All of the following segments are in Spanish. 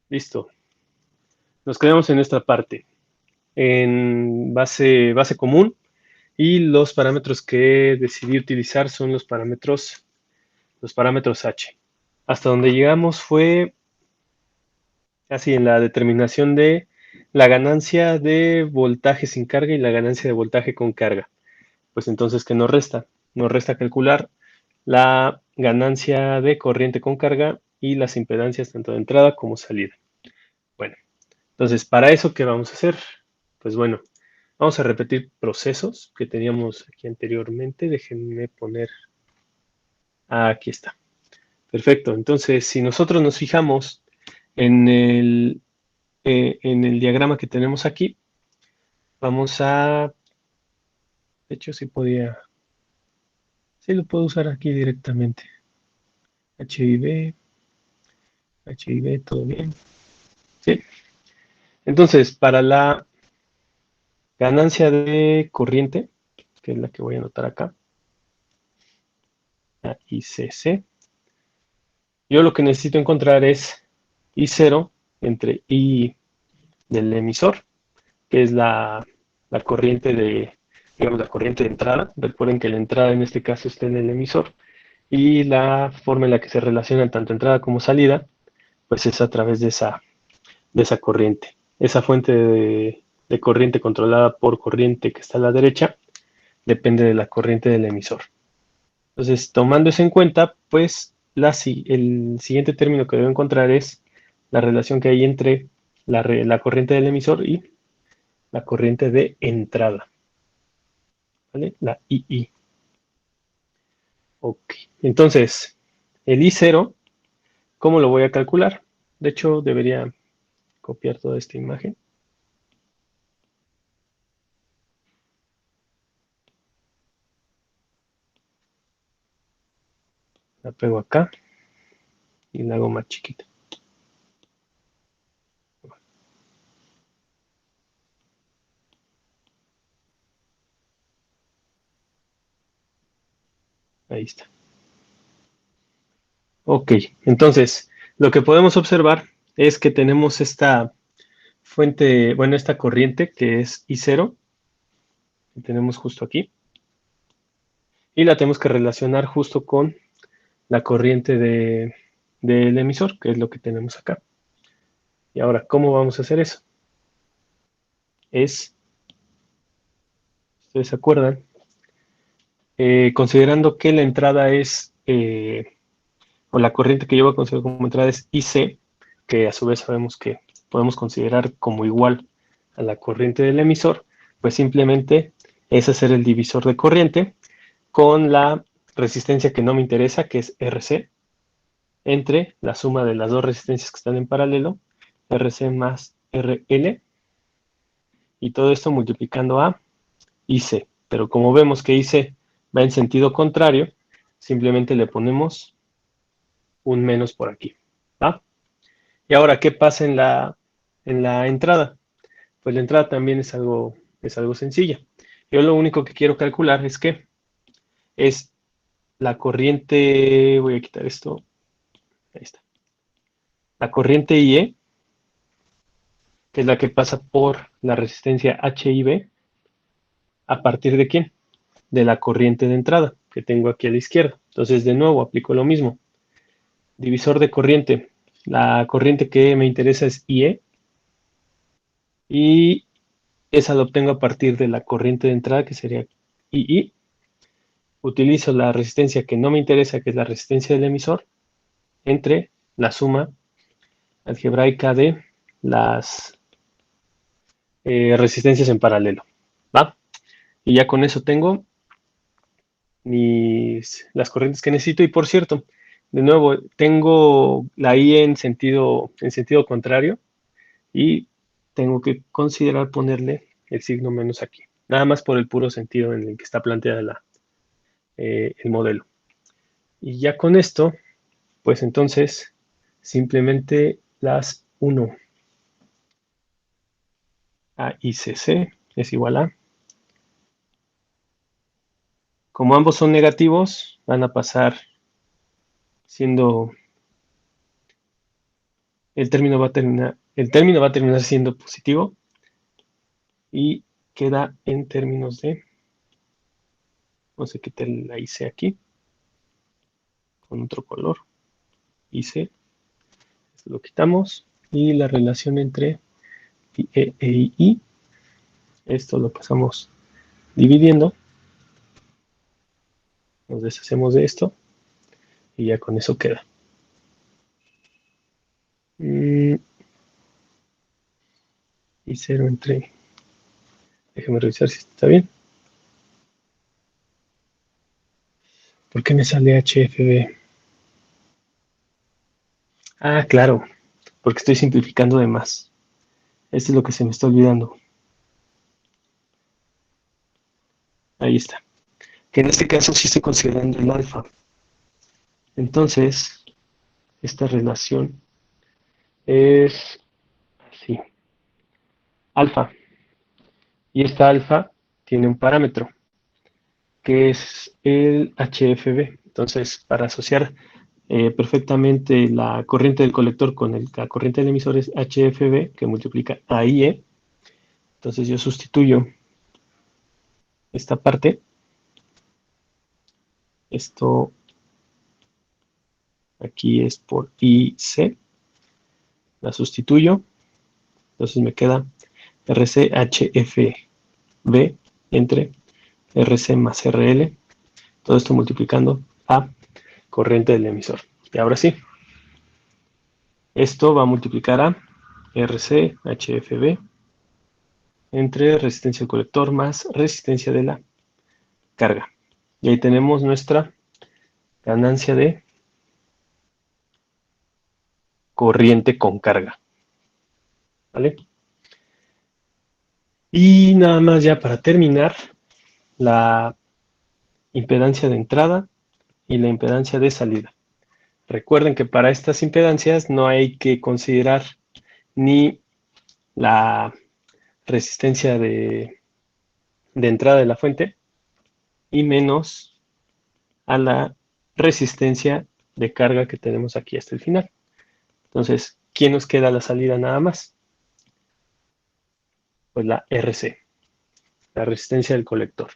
Listo. Nos quedamos en esta parte, en base común, y los parámetros que decidí utilizar son los parámetros H. Hasta donde llegamos fue así en la determinación de la ganancia de voltaje sin carga y la ganancia de voltaje con carga. Pues entonces, ¿qué nos resta? Nos resta calcular la ganancia de corriente con carga y las impedancias tanto de entrada como salida. Bueno, entonces, ¿para eso qué vamos a hacer? Pues bueno, vamos a repetir procesos que teníamos aquí anteriormente. Déjenme poner... aquí está. Perfecto. Entonces, si nosotros nos fijamos en el diagrama que tenemos aquí, vamos a... De hecho, sí lo puedo usar aquí directamente. HIV, HIV, todo bien. Sí. Entonces, para la ganancia de corriente, que es la que voy a anotar acá, la ICC, yo lo que necesito encontrar es I0 entre I del emisor, que es la corriente digamos, la corriente de entrada. Recuerden que la entrada en este caso está en el emisor, y la forma en la que se relacionan tanto entrada como salida, pues es a través de esa corriente. Esa fuente de corriente controlada por corriente que está a la derecha depende de la corriente del emisor. Entonces, tomando eso en cuenta, pues el siguiente término que debo encontrar es la relación que hay entre la corriente del emisor y la corriente de entrada, ¿vale? La II. Ok. Entonces, el I0, ¿cómo lo voy a calcular? De hecho, debería copiar toda esta imagen. La pego acá y la hago más chiquita. Ahí está. Ok, entonces, lo que podemos observar es que tenemos esta fuente, bueno, esta corriente que es I0, que tenemos justo aquí, y la tenemos que relacionar justo con la corriente del emisor, que es lo que tenemos acá. Y ahora, ¿cómo vamos a hacer eso? Ustedes se acuerdan, considerando que la entrada o la corriente que yo voy a considerar como entrada es IC, que a su vez sabemos que podemos considerar como igual a la corriente del emisor, pues simplemente es hacer el divisor de corriente con la resistencia que no me interesa, que es RC, entre la suma de las dos resistencias que están en paralelo, RC más RL, y todo esto multiplicando a IC. Pero como vemos que IC va en sentido contrario, simplemente le ponemos un menos por aquí. ¿Va? Y ahora, ¿qué pasa en la entrada? Pues la entrada también es algo sencilla. Yo lo único que quiero calcular es la corriente, voy a quitar esto, ahí está. La corriente IE, que es la que pasa por la resistencia HIV, ¿a partir de quién? De la corriente de entrada que tengo aquí a la izquierda. Entonces, de nuevo, aplico lo mismo. Divisor de corriente. La corriente que me interesa es IE, y esa la obtengo a partir de la corriente de entrada, que sería II. Utilizo la resistencia que no me interesa, que es la resistencia del emisor, entre la suma algebraica de las resistencias en paralelo. ¿Va? Y ya con eso tengo las corrientes que necesito. Y por cierto, de nuevo, tengo la I en sentido contrario, y tengo que considerar ponerle el signo menos aquí. Nada más por el puro sentido en el que está planteada el modelo. Y ya con esto, pues entonces, simplemente las 1 a ICC es igual a, como ambos son negativos, van a pasar siendo el término va a terminar siendo positivo y queda en términos de, vamos a quitar la IC aquí con otro color, IC, esto lo quitamos, y la relación entre E e I, esto lo pasamos dividiendo, nos deshacemos de esto y ya con eso queda. Y 0 entre, déjeme revisar si está bien. ¿Por qué me sale HFB? Ah, claro, porque estoy simplificando de más. Esto es lo que se me está olvidando. Ahí está. Que en este caso sí estoy considerando el alfa. Entonces, esta relación es así. Alfa. Y esta alfa tiene un parámetro, que es el HFB. Entonces, para asociar perfectamente la corriente del colector con la corriente del emisor es HFB, que multiplica a IE. Entonces yo sustituyo esta parte. Esto aquí es por IC. La sustituyo. Entonces me queda RCHFB entre RC más RL. Todo esto multiplicando a corriente del emisor. Y ahora sí, esto va a multiplicar a RCHFB entre resistencia del colector más resistencia de la carga. Y ahí tenemos nuestra ganancia de corriente con carga. ¿Vale? Y nada más ya para terminar, la impedancia de entrada y la impedancia de salida. Recuerden que para estas impedancias no hay que considerar ni la resistencia de entrada de la fuente y menos a la resistencia de carga que tenemos aquí hasta el final. Entonces, ¿quién nos queda a la salida nada más? Pues la RC, la resistencia del colector.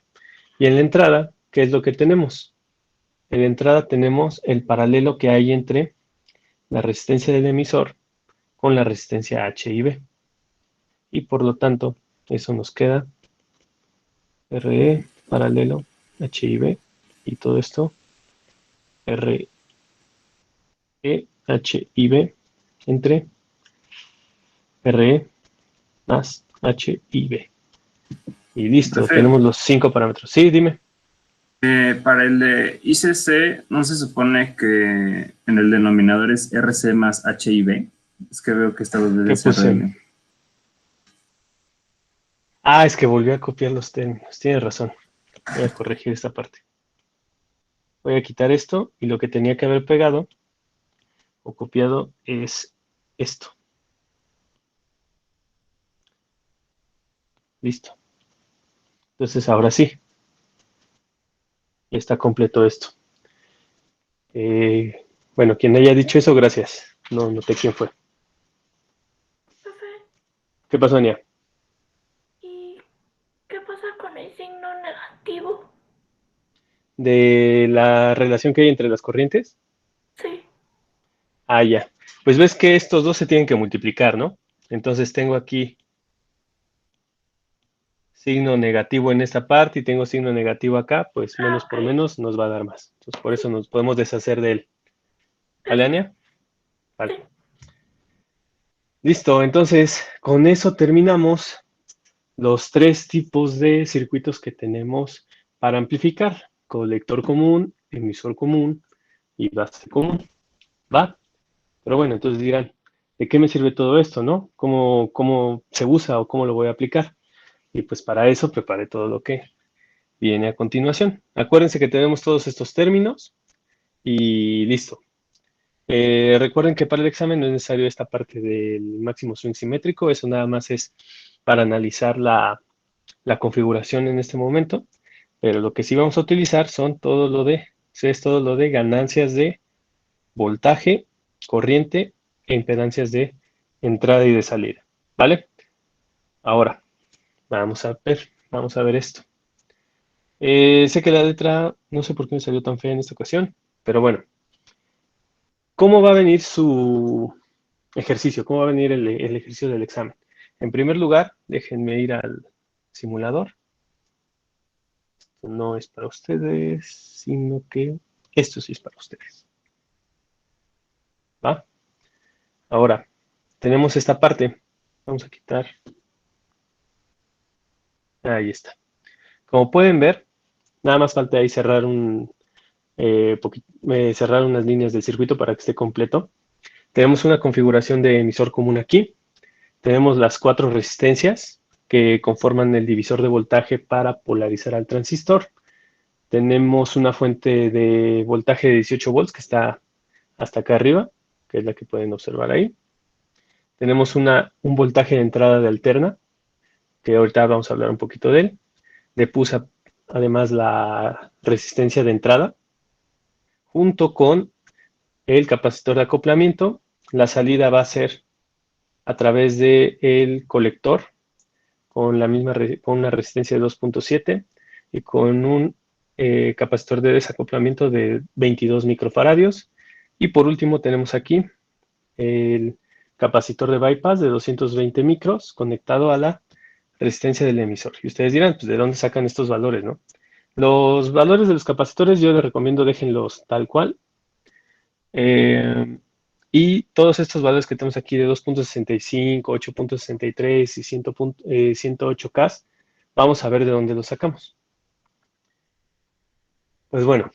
Y en la entrada, ¿qué es lo que tenemos? En la entrada tenemos el paralelo que hay entre la resistencia del emisor con la resistencia H y B. Y por lo tanto, eso nos queda RE paralelo H y B. Y todo esto RE H y B entre RE más H y B. Y listo, Profe, tenemos los 5 parámetros. Sí, dime. para el de ICC, ¿no se supone que en el denominador es RC más HIV? Es que veo que está dos ¿Qué veces puse? RL. Ah, es que volví a copiar los términos. Tienes razón. Voy a corregir esta parte. Voy a quitar esto y lo que tenía que haber pegado o copiado es esto. Listo. Entonces ahora sí, ya está completo esto. Bueno, quien haya dicho eso, gracias. No noté quién fue. Profe, ¿Qué pasó, Ania? ¿y qué pasa con el signo negativo? De la relación que hay entre las corrientes. Sí. Ah, ya. Pues ves que estos dos se tienen que multiplicar, ¿no? Entonces tengo aquí signo negativo en esta parte y tengo signo negativo acá, pues Ah, menos ok. por menos nos va a dar más. Entonces por Sí, eso nos podemos deshacer de él. ¿Vale, está. Ania? Sí. Vale. Listo, entonces con eso terminamos los 3 tipos de circuitos que tenemos para amplificar. Colector común, emisor común y base común. ¿Va? Pero bueno, entonces dirán, ¿de qué me sirve todo esto, no? ¿Cómo se usa o cómo lo voy a aplicar? Y pues para eso preparé todo lo que viene a continuación. Acuérdense que tenemos todos estos términos y listo. Recuerden que para el examen no es necesario esta parte del máximo swing simétrico, eso nada más es para analizar la configuración en este momento, pero lo que sí vamos a utilizar es todo lo de ganancias de voltaje, corriente e impedancias de entrada y de salida, ¿vale? Ahora, vamos a ver esto. Sé que la letra, no sé por qué me salió tan fea en esta ocasión, pero bueno. ¿Cómo va a venir su ejercicio? ¿Cómo va a venir el ejercicio del examen? En primer lugar, déjenme ir al simulador. Esto no es para ustedes, sino que esto sí es para ustedes. ¿Va? Ahora, tenemos esta parte. Vamos a quitar. Ahí está. Como pueden ver, nada más falta ahí cerrar cerrar unas líneas del circuito para que esté completo. Tenemos una configuración de emisor común aquí. Tenemos las 4 resistencias que conforman el divisor de voltaje para polarizar al transistor. Tenemos una fuente de voltaje de 18 volts que está hasta acá arriba, que es la que pueden observar ahí. Tenemos un voltaje de entrada de alterna, que ahorita vamos a hablar un poquito de él. Le puse además la resistencia de entrada, junto con el capacitor de acoplamiento. La salida va a ser a través del colector, con una resistencia de 2.7 y con un capacitor de desacoplamiento de 22 microfaradios. Y por último tenemos aquí el capacitor de bypass de 220 micros conectado a la resistencia del emisor. Y ustedes dirán, pues, ¿de dónde sacan estos valores, no? Los valores de los capacitores yo les recomiendo déjenlos tal cual. Y todos estos valores que tenemos aquí de 2.65, 8.63 y 108K, vamos a ver de dónde los sacamos. Pues bueno,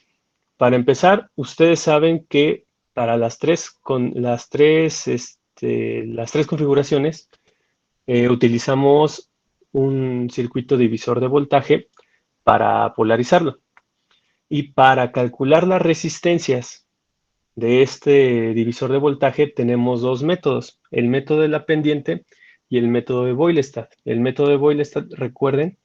para empezar, ustedes saben que para las tres configuraciones utilizamos un circuito divisor de voltaje para polarizarlo. Y para calcular las resistencias de este divisor de voltaje tenemos dos métodos, el método de la pendiente y el método de Boylestad. El método de Boylestad, recuerden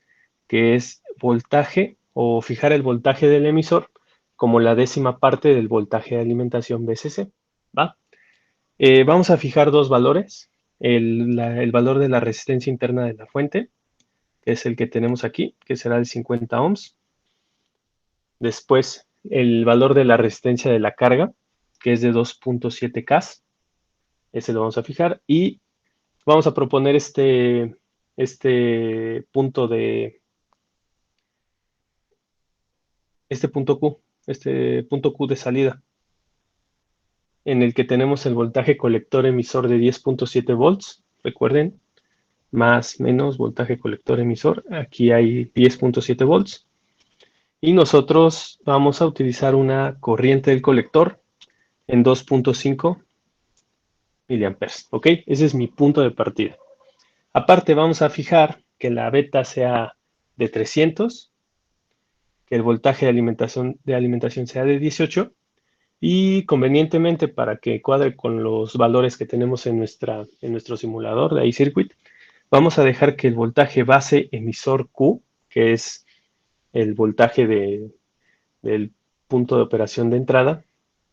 que es voltaje o fijar el voltaje del emisor como la décima parte del voltaje de alimentación VCC, ¿va? Vamos a fijar dos valores, el valor de la resistencia interna de la fuente, que es el que tenemos aquí, que será de 50 ohms. Después, el valor de la resistencia de la carga, que es de 2.7K, ese lo vamos a fijar, y vamos a proponer este punto Q de salida, en el que tenemos el voltaje colector emisor de 10.7 volts, recuerden, más menos voltaje colector emisor, aquí hay 10.7 volts, y nosotros vamos a utilizar una corriente del colector en 2.5 miliamperes, ¿ok? Ese es mi punto de partida. Aparte vamos a fijar que la beta sea de 300, que el voltaje de alimentación sea de 18, y convenientemente para que cuadre con los valores que tenemos en nuestro simulador de iCircuit, vamos a dejar que el voltaje base emisor Q, que es el voltaje del punto de operación de entrada,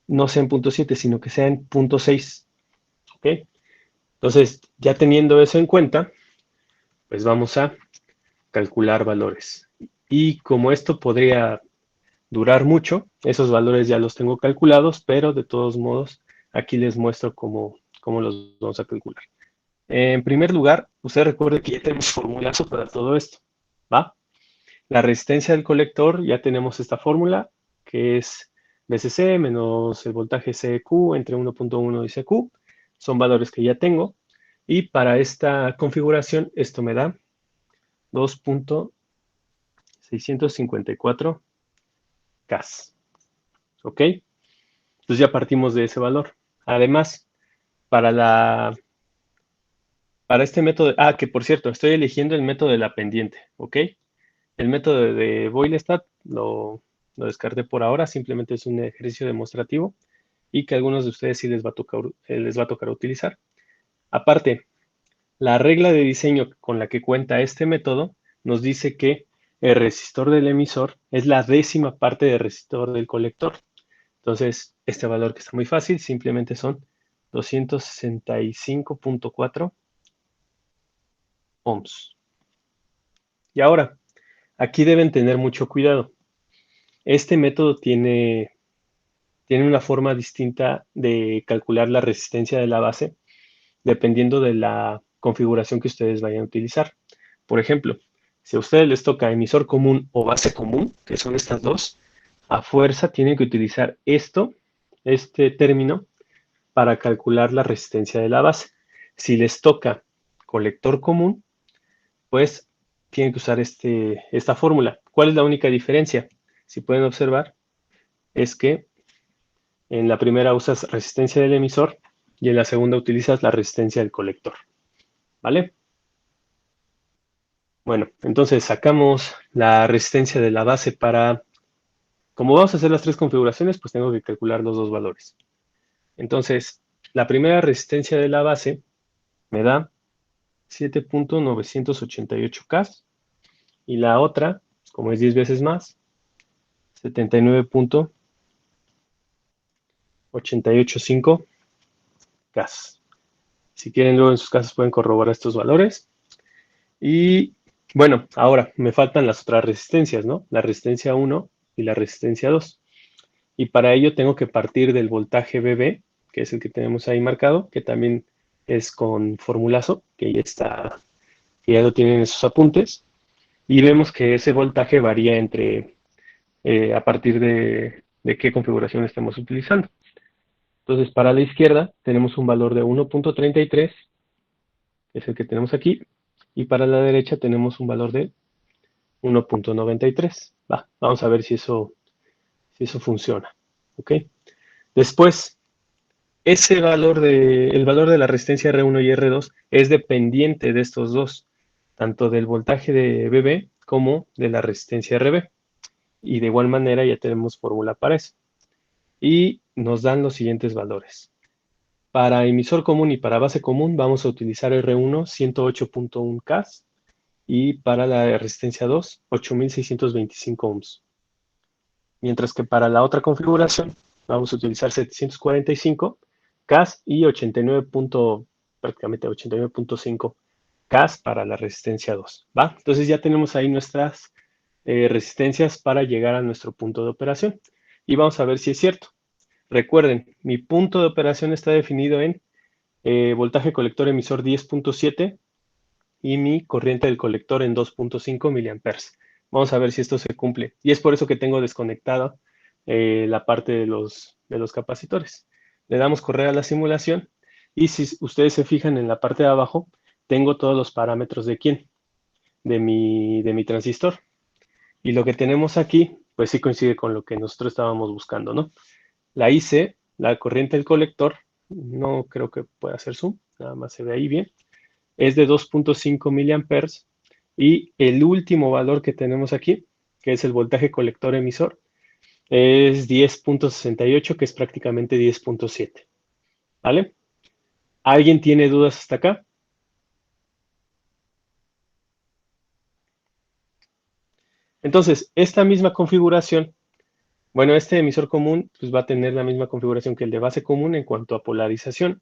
no sea en 0.7, sino que sea en 0.6. ¿Ok? Entonces, ya teniendo eso en cuenta, pues vamos a calcular valores. Y como esto podría durar mucho, esos valores ya los tengo calculados, pero de todos modos, aquí les muestro cómo los vamos a calcular. En primer lugar, ustedes recuerden que ya tenemos formulazo para todo esto, ¿va? La resistencia del colector, ya tenemos esta fórmula, que es VCC menos el voltaje CQ entre 1.1 y CQ. Son valores que ya tengo. Y para esta configuración, esto me da 2.654 K. ¿Ok? Entonces ya partimos de ese valor. Además, para este método, que por cierto, estoy eligiendo el método de la pendiente, ¿ok? El método de Boylestad lo descarté por ahora, simplemente es un ejercicio demostrativo y que a algunos de ustedes sí les va a tocar utilizar. Aparte, la regla de diseño con la que cuenta este método nos dice que el resistor del emisor es la décima parte del resistor del colector. Entonces, este valor que está muy fácil, simplemente son 265.4 ohms. Y ahora, aquí deben tener mucho cuidado. Este método tiene una forma distinta de calcular la resistencia de la base dependiendo de la configuración que ustedes vayan a utilizar. Por ejemplo, si a ustedes les toca emisor común o base común, que son estas dos, a fuerza tienen que utilizar este término, para calcular la resistencia de la base. Si les toca colector común, pues tienen que usar esta fórmula. ¿Cuál es la única diferencia? Si pueden observar, es que en la primera usas resistencia del emisor y en la segunda utilizas la resistencia del colector. ¿Vale? Bueno, entonces sacamos la resistencia de la base para... Como vamos a hacer las tres configuraciones, pues tengo que calcular los dos valores. Entonces, la primera resistencia de la base me da 7.988K y la otra, como es 10 veces más, 79.885K. Si quieren, luego en sus casas pueden corroborar estos valores. Y bueno, ahora me faltan las otras resistencias, ¿no? La resistencia 1 y la resistencia 2. Y para ello tengo que partir del voltaje BB, que es el que tenemos ahí marcado, que también es con formulazo, que ya está, que ya lo tienen en sus apuntes. Y vemos que ese voltaje varía a partir de qué configuración estemos utilizando. Entonces, para la izquierda tenemos un valor de 1.33, que es el que tenemos aquí, y para la derecha tenemos un valor de 1.93. Vamos a ver si eso funciona. ¿Ok? Después, el valor de la resistencia R1 y R2 es dependiente de estos dos, tanto del voltaje de BB como de la resistencia RB. Y de igual manera ya tenemos fórmula para eso. Y nos dan los siguientes valores. Para emisor común y para base común vamos a utilizar R1 108.1K y para la resistencia 2 8625 ohms. Mientras que para la otra configuración vamos a utilizar 745K y prácticamente 89.5K para la resistencia 2. ¿Va? Entonces ya tenemos ahí nuestras resistencias para llegar a nuestro punto de operación. Y vamos a ver si es cierto. Recuerden, mi punto de operación está definido en voltaje colector emisor 10.7 y mi corriente del colector en 2.5 miliamperes. Vamos a ver si esto se cumple. Y es por eso que tengo desconectada la parte de los capacitores. Le damos correr a la simulación y si ustedes se fijan en la parte de abajo, tengo todos los parámetros de quién, de mi transistor. Y lo que tenemos aquí, pues sí coincide con lo que nosotros estábamos buscando, ¿no? La IC, la corriente del colector, no creo que pueda hacer zoom, nada más se ve ahí bien, es de 2.5 miliamperes y el último valor que tenemos aquí, que es el voltaje colector emisor, es 10.68, que es prácticamente 10.7. ¿Vale? ¿Alguien tiene dudas hasta acá? Entonces, esta misma configuración, bueno, este emisor común pues va a tener la misma configuración que el de base común en cuanto a polarización.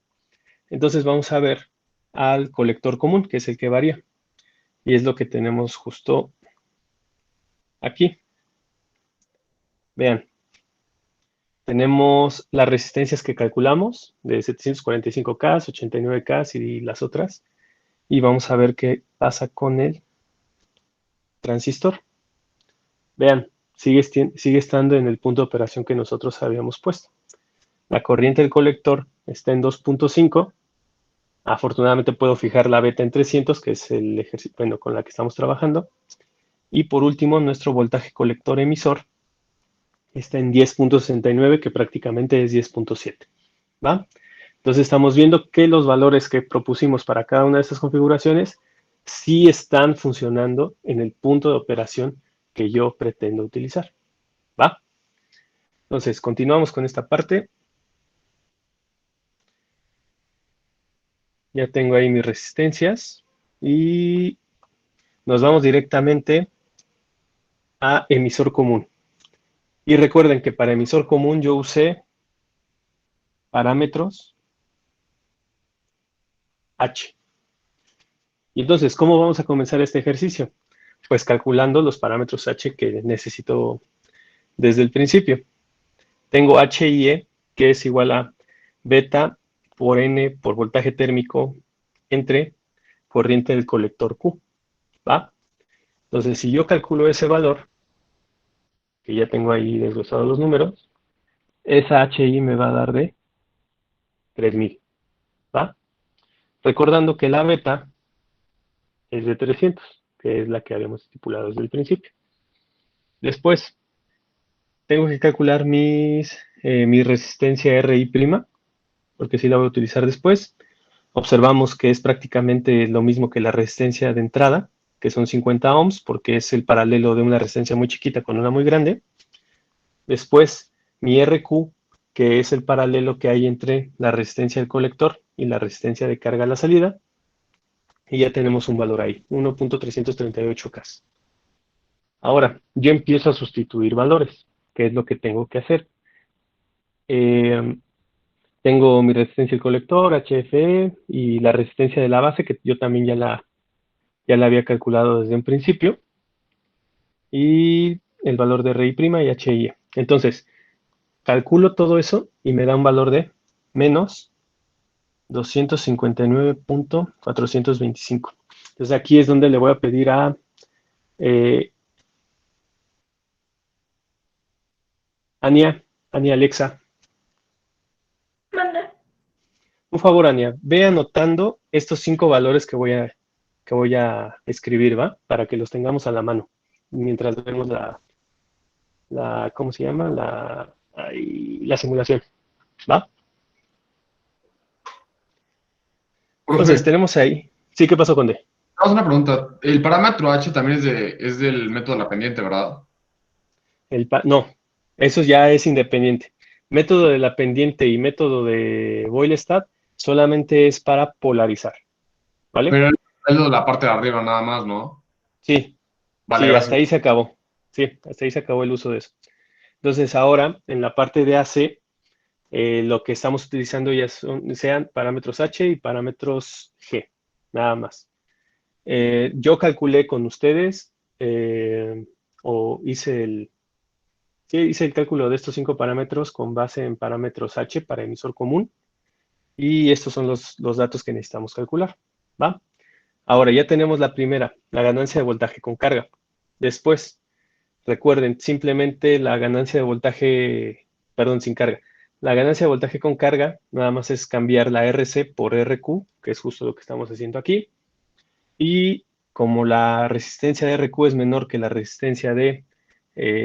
Entonces vamos a ver al colector común, que es el que varía. Y es lo que tenemos justo aquí. Vean, tenemos las resistencias que calculamos de 745K, 89K y las otras. Y vamos a ver qué pasa con el transistor. Vean, sigue estando en el punto de operación que nosotros habíamos puesto. La corriente del colector está en 2.5. Afortunadamente puedo fijar la beta en 300, que es el ejercicio, bueno, con la que estamos trabajando. Y por último, nuestro voltaje colector emisor está en 10.69, que prácticamente es 10.7. ¿Va? Entonces estamos viendo que los valores que propusimos para cada una de estas configuraciones sí están funcionando en el punto de operación que yo pretendo utilizar. ¿Va? Entonces, continuamos con esta parte. Ya tengo ahí mis resistencias y nos vamos directamente a emisor común. Y recuerden que para emisor común yo usé parámetros H. Y entonces, ¿cómo vamos a comenzar este ejercicio? Pues calculando los parámetros H que necesito desde el principio. Tengo H y E, que es igual a beta por N por voltaje térmico entre corriente del colector Q, ¿va? Entonces, si yo calculo ese valor, que ya tengo ahí desglosados los números, esa HI me va a dar de 3000, ¿va? Recordando que la beta es de 300, que es la que habíamos estipulado desde el principio. Después, tengo que calcular mi resistencia RI', porque sí la voy a utilizar después. Observamos que es prácticamente lo mismo que la resistencia de entrada, que son 50 ohms, porque es el paralelo de una resistencia muy chiquita con una muy grande. Después, mi RQ, que es el paralelo que hay entre la resistencia del colector y la resistencia de carga a la salida. Y ya tenemos un valor ahí, 1.338K. Ahora, yo empiezo a sustituir valores, que es lo que tengo que hacer. Eh, Tengo mi resistencia del colector, HFE, y la resistencia de la base, que yo también ya la había calculado desde un principio, y el valor de RI' y HIE. Entonces, calculo todo eso y me da un valor de menos 259.425. Entonces aquí es donde le voy a pedir a eh, Ania, Alexa, Manda. un favor, Ania, ve anotando estos 5 valores que voy a escribir, ¿va? Para que los tengamos a la mano, mientras vemos ¿cómo se llama? La simulación, ¿va? Entonces, Profe, tenemos ahí. Sí, ¿qué pasó con D? vamos a una pregunta. El parámetro H también es del método de la pendiente, ¿verdad? No, eso ya es independiente. Método de la pendiente y método de Boylestad solamente es para polarizar, ¿vale? Pero es lo de la parte de arriba nada más, ¿no? Sí, Vale, sí, hasta gracias. ahí se acabó. Sí, hasta ahí se acabó el uso de eso. Entonces, ahora, en la parte de AC, lo que estamos utilizando ya sean parámetros H y parámetros G, nada más. Yo calculé con ustedes, o hice el cálculo de estos 5 parámetros con base en parámetros H para emisor común, y estos son los datos que necesitamos calcular, ¿va? Ahora ya tenemos la primera, la ganancia de voltaje con carga. Después, recuerden, simplemente la ganancia de voltaje, perdón, sin carga. La ganancia de voltaje con carga nada más es cambiar la RC por RQ, que es justo lo que estamos haciendo aquí. Y como la resistencia de RQ es menor que la resistencia de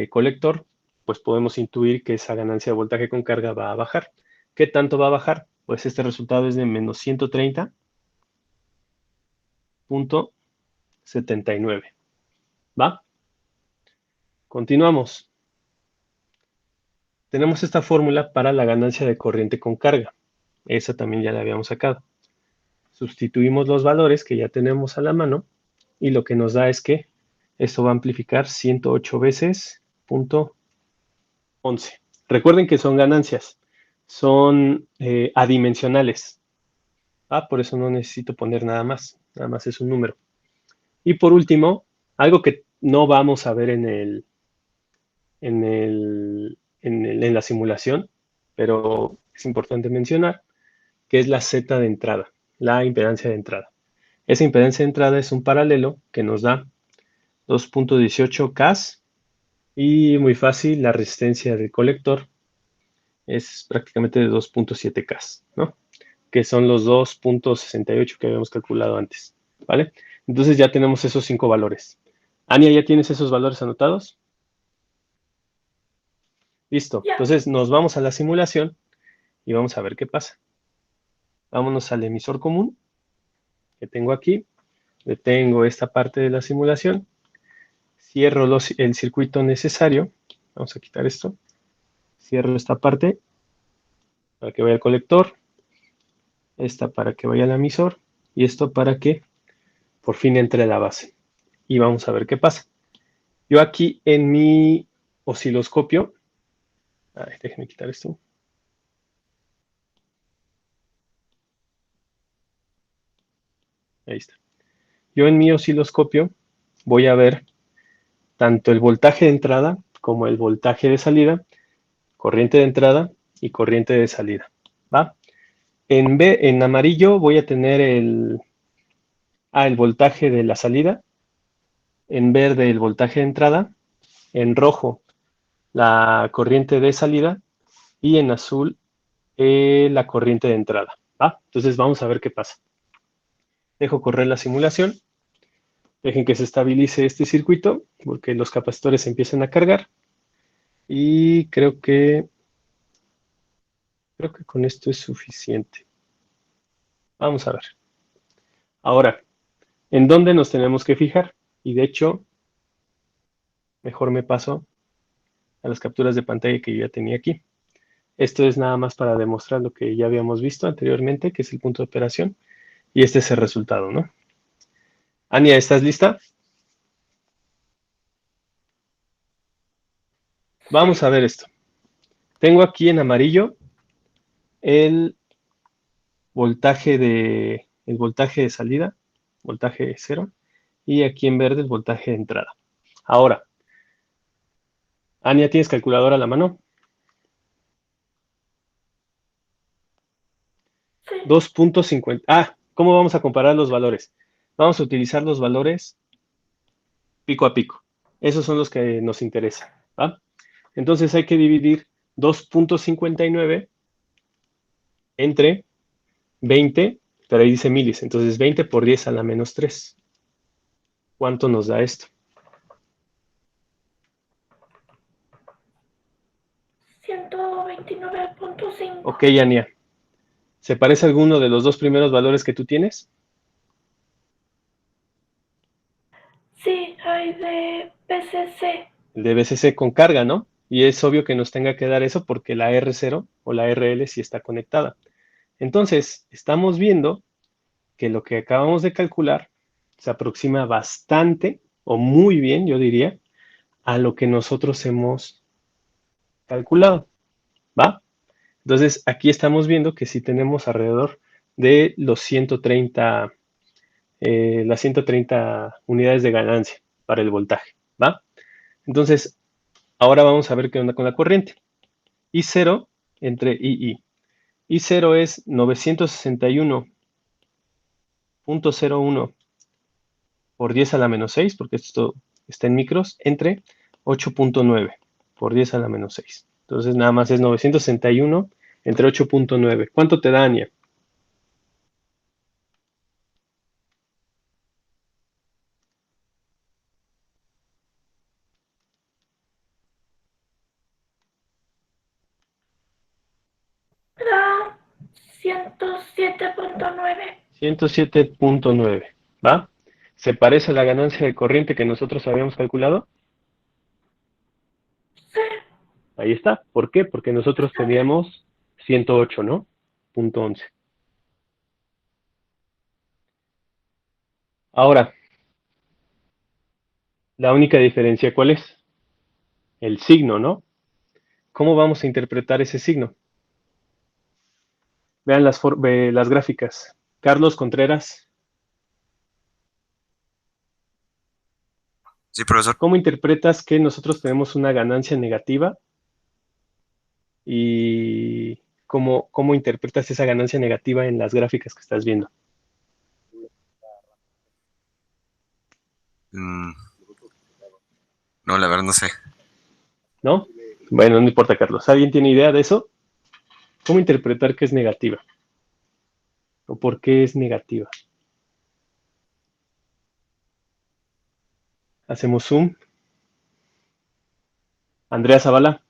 colector, pues podemos intuir que esa ganancia de voltaje con carga va a bajar. ¿Qué tanto va a bajar? Pues este resultado es de menos 130.79. ¿Va? Continuamos. Tenemos esta fórmula para la ganancia de corriente con carga. Esa también ya la habíamos sacado. Sustituimos los valores que ya tenemos a la mano y lo que nos da es que esto va a amplificar 108 veces punto 11. Recuerden que son ganancias, son adimensionales. Por eso no necesito poner nada más es un número. Y por último, algo que no vamos a ver en la simulación, pero es importante mencionar, que es la Z de entrada, la impedancia de entrada. Esa impedancia de entrada es un paralelo que nos da 2.18K, y muy fácil, la resistencia del colector es prácticamente de 2.7K, ¿no? Que son los 2.68 que habíamos calculado antes, ¿vale? Entonces ya tenemos esos 5 valores. Ania, ¿ya tienes esos valores anotados? Listo. Ya. Entonces nos vamos a la simulación y vamos a ver qué pasa. Vámonos al emisor común que tengo aquí. Detengo esta parte de la simulación. Cierro el circuito necesario. Vamos a quitar esto. Cierro esta parte para que vaya al colector. Esta para que vaya al emisor. Y esto para que por fin entre la base. Y vamos a ver qué pasa. Yo aquí en mi osciloscopio, déjenme quitar esto. Ahí está. Yo en mi osciloscopio voy a ver tanto el voltaje de entrada como el voltaje de salida, corriente de entrada y corriente de salida, ¿va? En amarillo voy a tener el voltaje de la salida, en verde el voltaje de entrada, en rojo la corriente de salida y en azul la corriente de entrada, ¿va? Entonces vamos a ver qué pasa. Dejo correr la simulación. Dejen que se estabilice este circuito porque los capacitores empiezan a cargar. Y creo que con esto es suficiente. Vamos a ver. Ahora, ¿en dónde nos tenemos que fijar? Y de hecho, mejor me paso a las capturas de pantalla que yo ya tenía aquí. Esto es nada más para demostrar lo que ya habíamos visto anteriormente, que es el punto de operación. Y este es el resultado, ¿no? Ania, ¿estás lista? Vamos a ver esto. Tengo aquí en amarillo el voltaje de salida, voltaje 0, y aquí en verde el voltaje de entrada. Ahora, Ania, ¿tienes calculadora a la mano? Sí. 2.50. ¿Cómo vamos a comparar los valores? Vamos a utilizar los valores pico a pico. Esos son los que nos interesan, ¿va? Entonces hay que dividir 2.59 entre 20, pero ahí dice milis, entonces 20 por 10 a la menos 3. ¿Cuánto nos da esto? 129.5. Ok, Ania. ¿Se parece a alguno de los dos primeros valores que tú tienes? Sí, hay de PCC. El de BCC con carga, ¿no? Y es obvio que nos tenga que dar eso porque la R0 o la RL sí está conectada. Entonces, estamos viendo que lo que acabamos de calcular se aproxima bastante, o muy bien, yo diría, a lo que nosotros hemos calculado, ¿va? Entonces, aquí estamos viendo que sí tenemos alrededor de los 130, las 130 unidades de ganancia para el voltaje, ¿va? Entonces, ahora vamos a ver qué onda con la corriente. I0 entre II. I0 es 961.01 por 10 a la menos 6, porque esto está en micros, entre 8.9 por 10 a la menos 6. Entonces nada más es 961 entre 8.9. ¿Cuánto te da, Ania? Da 107.9. 107.9, ¿va? ¿Se parece a la ganancia de corriente que nosotros habíamos calculado? Sí, Ahí está. ¿Por qué? Porque nosotros está bien. teníamos 108, ¿no? Punto 11. Ahora, la única diferencia, ¿cuál es? El signo, ¿no? ¿Cómo vamos a interpretar ese signo? Vean las gráficas. Carlos Contreras, Sí, profesor. ¿cómo interpretas que nosotros tenemos una ganancia negativa? ¿Y cómo interpretas esa ganancia negativa en las gráficas que estás viendo? Mm, no, la verdad no sé. ¿No? Bueno, no importa, Carlos. ¿Alguien tiene idea de eso? ¿Cómo interpretar que es negativa? ¿O por qué es negativa? Hacemos zoom. Andrea Zavala,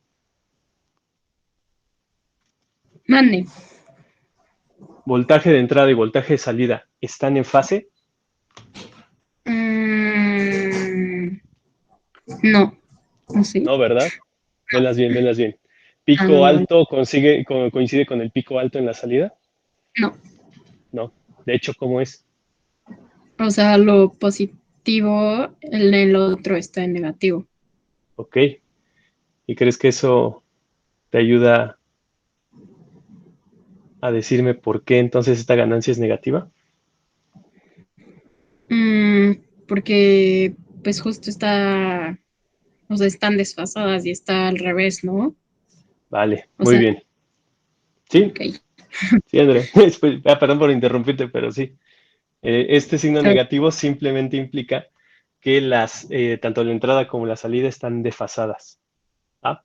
Mande. voltaje de entrada y voltaje de salida, ¿están en fase? No, ¿o sí? No, ¿verdad? Venlas bien, venlas bien. Ah, ¿Pico no, alto coincide con el pico alto en la salida? no. No. De hecho, ¿cómo es? O sea, lo positivo en el otro está en negativo. Ok. ¿Y crees que eso te ayuda a decirme por qué entonces esta ganancia es negativa? Mm, porque pues justo está, o sea, están desfasadas y está al revés, ¿no? Vale, O muy sea, bien. ¿Sí? ok. Sí, Andrea. Perdón por interrumpirte, pero sí. Este signo Está- negativo simplemente implica que tanto la entrada como la salida están desfasadas. ¿Ah?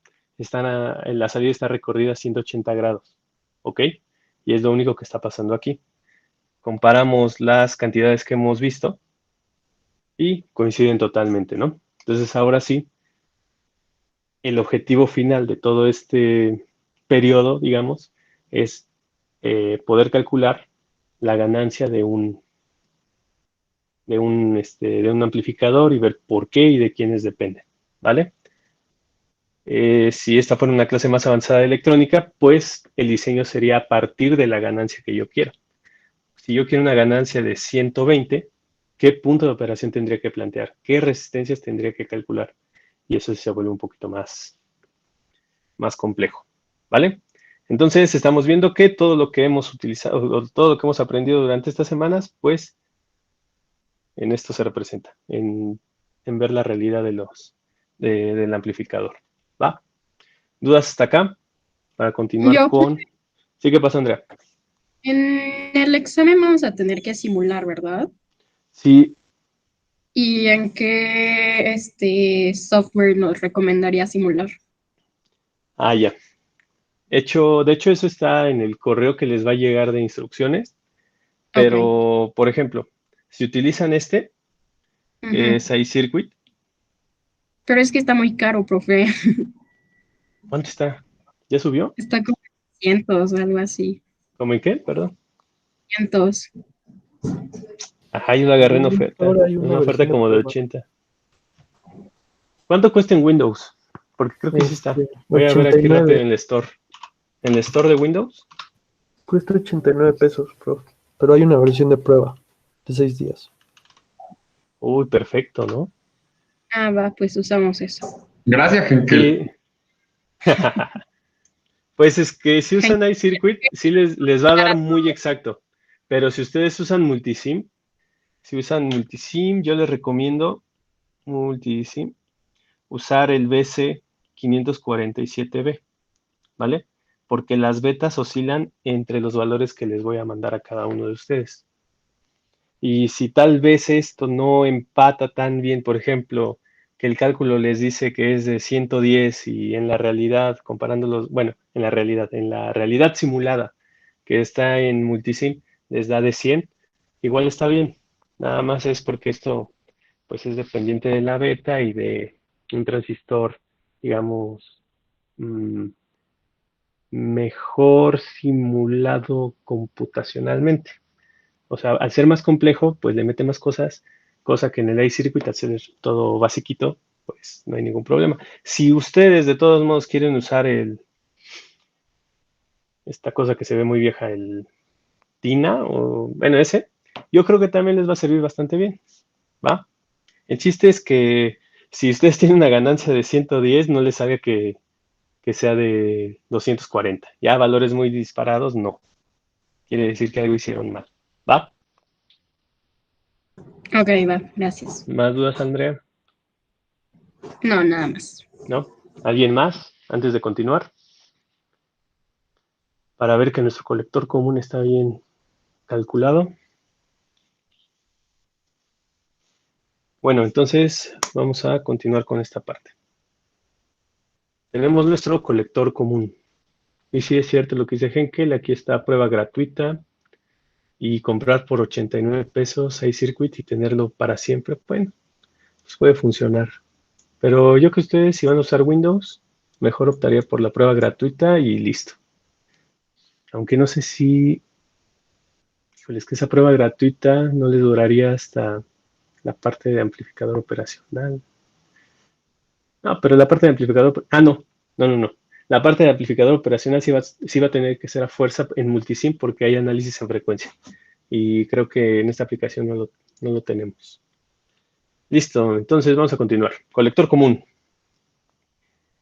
La salida está recorrida a 180 grados. ¿Ok? Y es lo único que está pasando aquí. Comparamos las cantidades que hemos visto y coinciden totalmente, ¿no? Entonces, ahora sí, el objetivo final de todo este periodo, digamos, es poder calcular la ganancia de un amplificador y ver por qué y de quiénes depende, ¿vale? Si esta fuera una clase más avanzada de electrónica, pues el diseño sería a partir de la ganancia que yo quiero. Si yo quiero una ganancia de 120, ¿qué punto de operación tendría que plantear? ¿Qué resistencias tendría que calcular? Y eso se vuelve un poquito más complejo, ¿vale? Entonces estamos viendo que todo lo que hemos utilizado, o todo lo que hemos aprendido durante estas semanas, pues en esto se representa, en ver la realidad del amplificador. ¿Va? ¿Dudas hasta acá? Para continuar Yo, con... ¿Sí qué pasa, Andrea? en el examen vamos a tener que simular, ¿verdad? Sí, ¿Y en qué software nos recomendaría simular? ya. De hecho, eso está en el correo que les va a llegar de instrucciones, Ok. pero, por ejemplo, si utilizan que Ujú. es iCircuit, Pero es que está muy caro, profe. ¿cuánto está? ¿Ya subió? Está como cientos o algo así. ¿Cómo en qué? Perdón. Cientos. Ajá, yo lo agarré en oferta. Ahora hay Una una oferta versión de como de prueba. 80. ¿Cuánto cuesta en Windows? Porque creo que sí está. Voy a ver aquí rápido 89. en el store. ¿En el store de Windows? Cuesta 89 pesos, prof. Pero hay una versión de prueba de 6 días. Uy, perfecto, ¿no? Ah, va, pues usamos eso. Gracias, Henkel. Sí. Pues es que si usan iCircuit, sí les va a dar muy exacto. Pero si ustedes usan Multisim, yo les recomiendo Multisim usar el BC547B, ¿vale? Porque las betas oscilan entre los valores que les voy a mandar a cada uno de ustedes. Y si tal vez esto no empata tan bien, por ejemplo, que el cálculo les dice que es de 110 y en la realidad, comparándolos, bueno, en la realidad simulada que está en Multisim, les da de 100, igual está bien. Nada más es porque esto, pues es dependiente de la beta y de un transistor, digamos, mm, mejor simulado computacionalmente. O sea, al ser más complejo, pues le mete más cosas, cosa que en el iCircuit, al ser todo basiquito, pues no hay ningún problema. Si ustedes de todos modos quieren usar esta cosa que se ve muy vieja, el Tina, o bueno, ese, yo creo que también les va a servir bastante bien, ¿va? El chiste es que si ustedes tienen una ganancia de 110, no les haga que sea de 240. Ya valores muy disparados, no. Quiere decir que algo hicieron mal, ¿va? Ok, va, gracias. ¿Más dudas, Andrea? No, nada más. ¿No? ¿Alguien más antes de continuar? Para ver que nuestro colector común está bien calculado. Bueno, entonces vamos a continuar con esta parte. Tenemos nuestro colector común. Y sí es cierto lo que dice Henkel, aquí está prueba gratuita y comprar por 89 pesos iCircuit y tenerlo para siempre, bueno, pues puede funcionar. Pero yo que ustedes, si van a usar Windows, mejor optaría por la prueba gratuita y listo. Aunque no sé si, híjole, es que esa prueba gratuita no les duraría hasta la parte de amplificador operacional. No, pero la parte de amplificador, no. La parte de amplificador operacional sí va a tener que ser a fuerza en multisim porque hay análisis en frecuencia. Y creo que en esta aplicación no lo tenemos. Listo, entonces vamos a continuar. Colector común.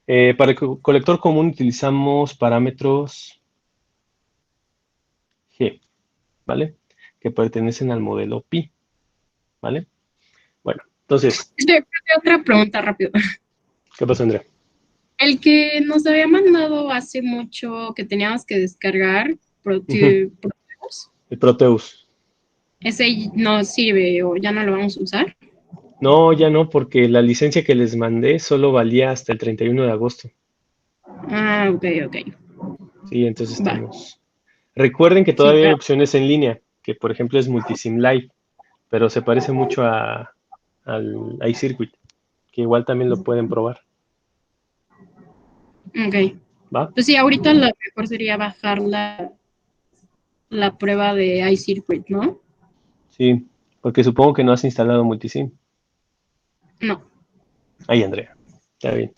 Para el colector común utilizamos parámetros G, ¿vale? Que pertenecen al modelo Pi. ¿vale? Bueno, entonces, Otra pregunta rápido. ¿qué pasó, Andrea? El que nos había mandado hace mucho que teníamos que descargar, Proteus, El Proteus. ese no sirve o ya no lo vamos a usar. No, ya no, porque la licencia que les mandé solo valía hasta el 31 de agosto. Ah, ok, ok. Sí, entonces Va. estamos. Recuerden que Sí, todavía hay claro. opciones en línea, que por ejemplo es Multisim Live, pero se parece mucho al iCircuit, que igual también lo pueden probar, Ok. ¿va? Pues sí, ahorita lo mejor sería bajar la prueba de iCircuit, ¿no? Sí, porque supongo que no has instalado Multisim. No. Ahí, Andrea, está bien.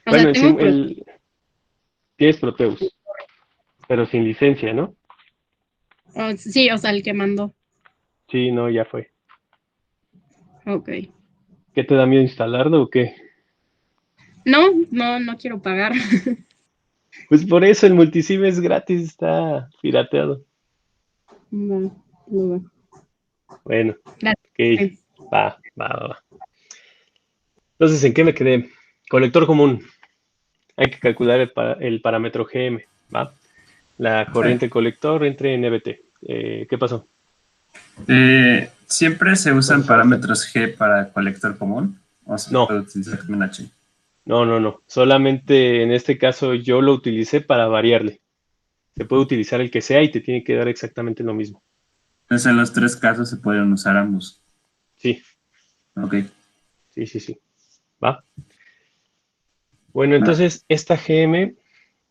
O Bueno, sea, tengo tienes Proteus, pero sin licencia, ¿no? sí, o sea, el que mandó. Sí, no, ya fue. Ok. ¿Qué te da miedo instalarlo o qué? No, no, no quiero pagar. Pues por eso el Multisim es gratis, está pirateado. Va, va. Bueno, ok, Gracias. va. Entonces, ¿en qué me quedé? Colector común. Hay que calcular el parámetro GM, ¿va? La corriente colector entre NBT. ¿Qué pasó? ¿Siempre se usan Entonces, Sebastián. parámetros G para colector común? ¿O se No, puede utilizar también H? no. Solamente en este caso yo lo utilicé para variarle. Se puede utilizar el que sea y te tiene que dar exactamente lo mismo. Entonces, en los tres casos se pueden usar ambos. Sí, Ok. sí. ¿Va? Bueno, entonces esta GM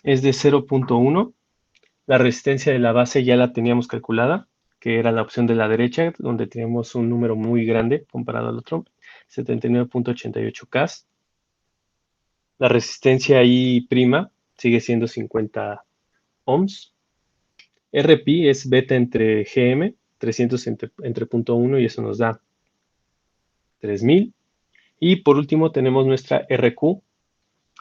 es de 0.1. La resistencia de la base ya la teníamos calculada, que era la opción de la derecha, donde tenemos un número muy grande comparado al otro, 79.88 K. La resistencia I prima sigue siendo 50 ohms. RP es beta entre GM, 300 entre 0.1 y eso nos da 3000. Y por último tenemos nuestra RQ,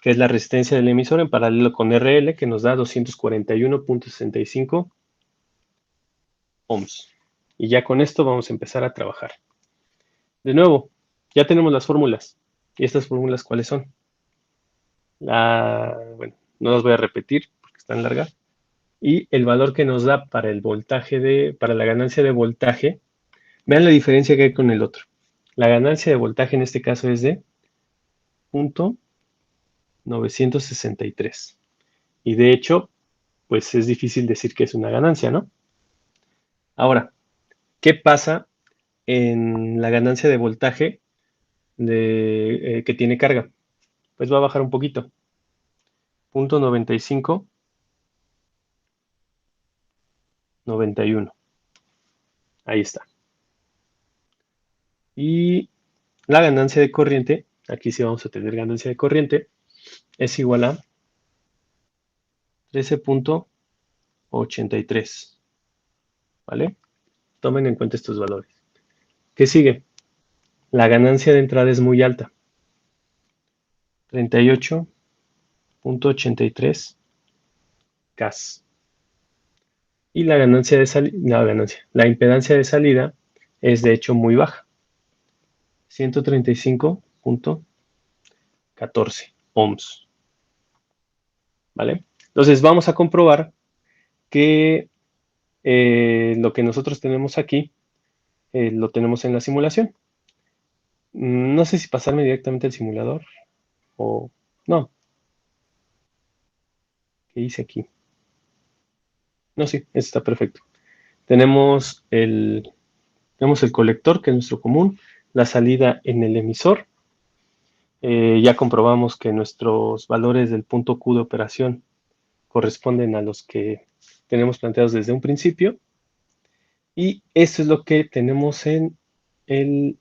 que es la resistencia del emisor en paralelo con RL, que nos da 241.65 ohms. Y ya con esto vamos a empezar a trabajar. De nuevo, ya tenemos las fórmulas. ¿Y estas fórmulas cuáles son? Bueno, no las voy a repetir porque están largas. Y el valor que nos da para el voltaje para la ganancia de voltaje, vean la diferencia que hay con el otro. La ganancia de voltaje en este caso es de 0.963. Y de hecho, pues es difícil decir que es una ganancia, ¿no? Ahora, ¿qué pasa en la ganancia de voltaje que tiene carga? Pues va a bajar un poquito. 0.95, 91. Ahí está. Y la ganancia de corriente, aquí sí vamos a tener ganancia de corriente, es igual a 13.83. ¿Vale? Tomen en cuenta estos valores. ¿Qué sigue? La ganancia de entrada es muy alta. 38.83 K. Y la ganancia de la impedancia de salida es de hecho muy baja. 135.14 ohms. ¿Vale? Entonces vamos a comprobar que lo que nosotros tenemos aquí lo tenemos en la simulación. No sé si pasarme directamente al simulador o no. ¿Qué hice aquí? No, sí, está perfecto. Tenemos el colector, que es nuestro común, la salida en el emisor. Ya comprobamos que nuestros valores del punto Q de operación corresponden a los que tenemos planteados desde un principio. Y esto es lo que tenemos en el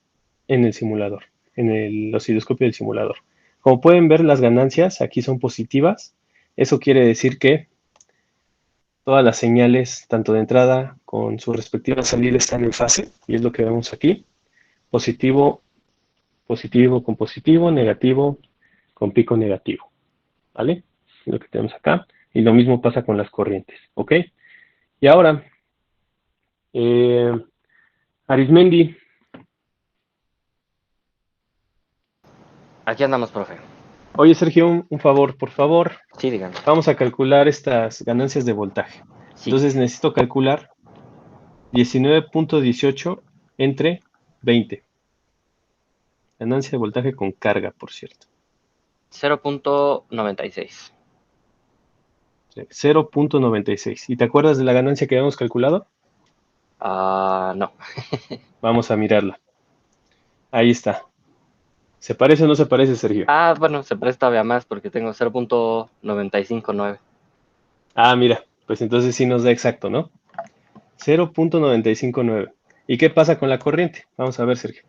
simulador, en el osciloscopio del simulador. Como pueden ver, las ganancias aquí son positivas. Eso quiere decir que todas las señales, tanto de entrada con su respectiva salida, están en fase, y es lo que vemos aquí. Positivo, positivo con positivo, negativo con pico negativo. ¿Vale? Es lo que tenemos acá. Y lo mismo pasa con las corrientes. ¿Ok? Y ahora, Arismendi, Aquí andamos, profe. Oye, Sergio, un favor, por favor. Sí, díganme. Vamos a calcular estas ganancias de voltaje. Sí. Entonces necesito calcular 19.18 entre 20. Ganancia de voltaje con carga, por cierto. 0.96. 0.96. ¿Y te acuerdas de la ganancia que habíamos calculado? No. Vamos a mirarla. Ahí está. ¿Se parece o no se parece, Sergio? Bueno, se presta todavía más porque tengo 0.959. Mira, pues entonces sí nos da exacto, ¿no? 0.959. ¿Y qué pasa con la corriente? Vamos a ver, Sergio.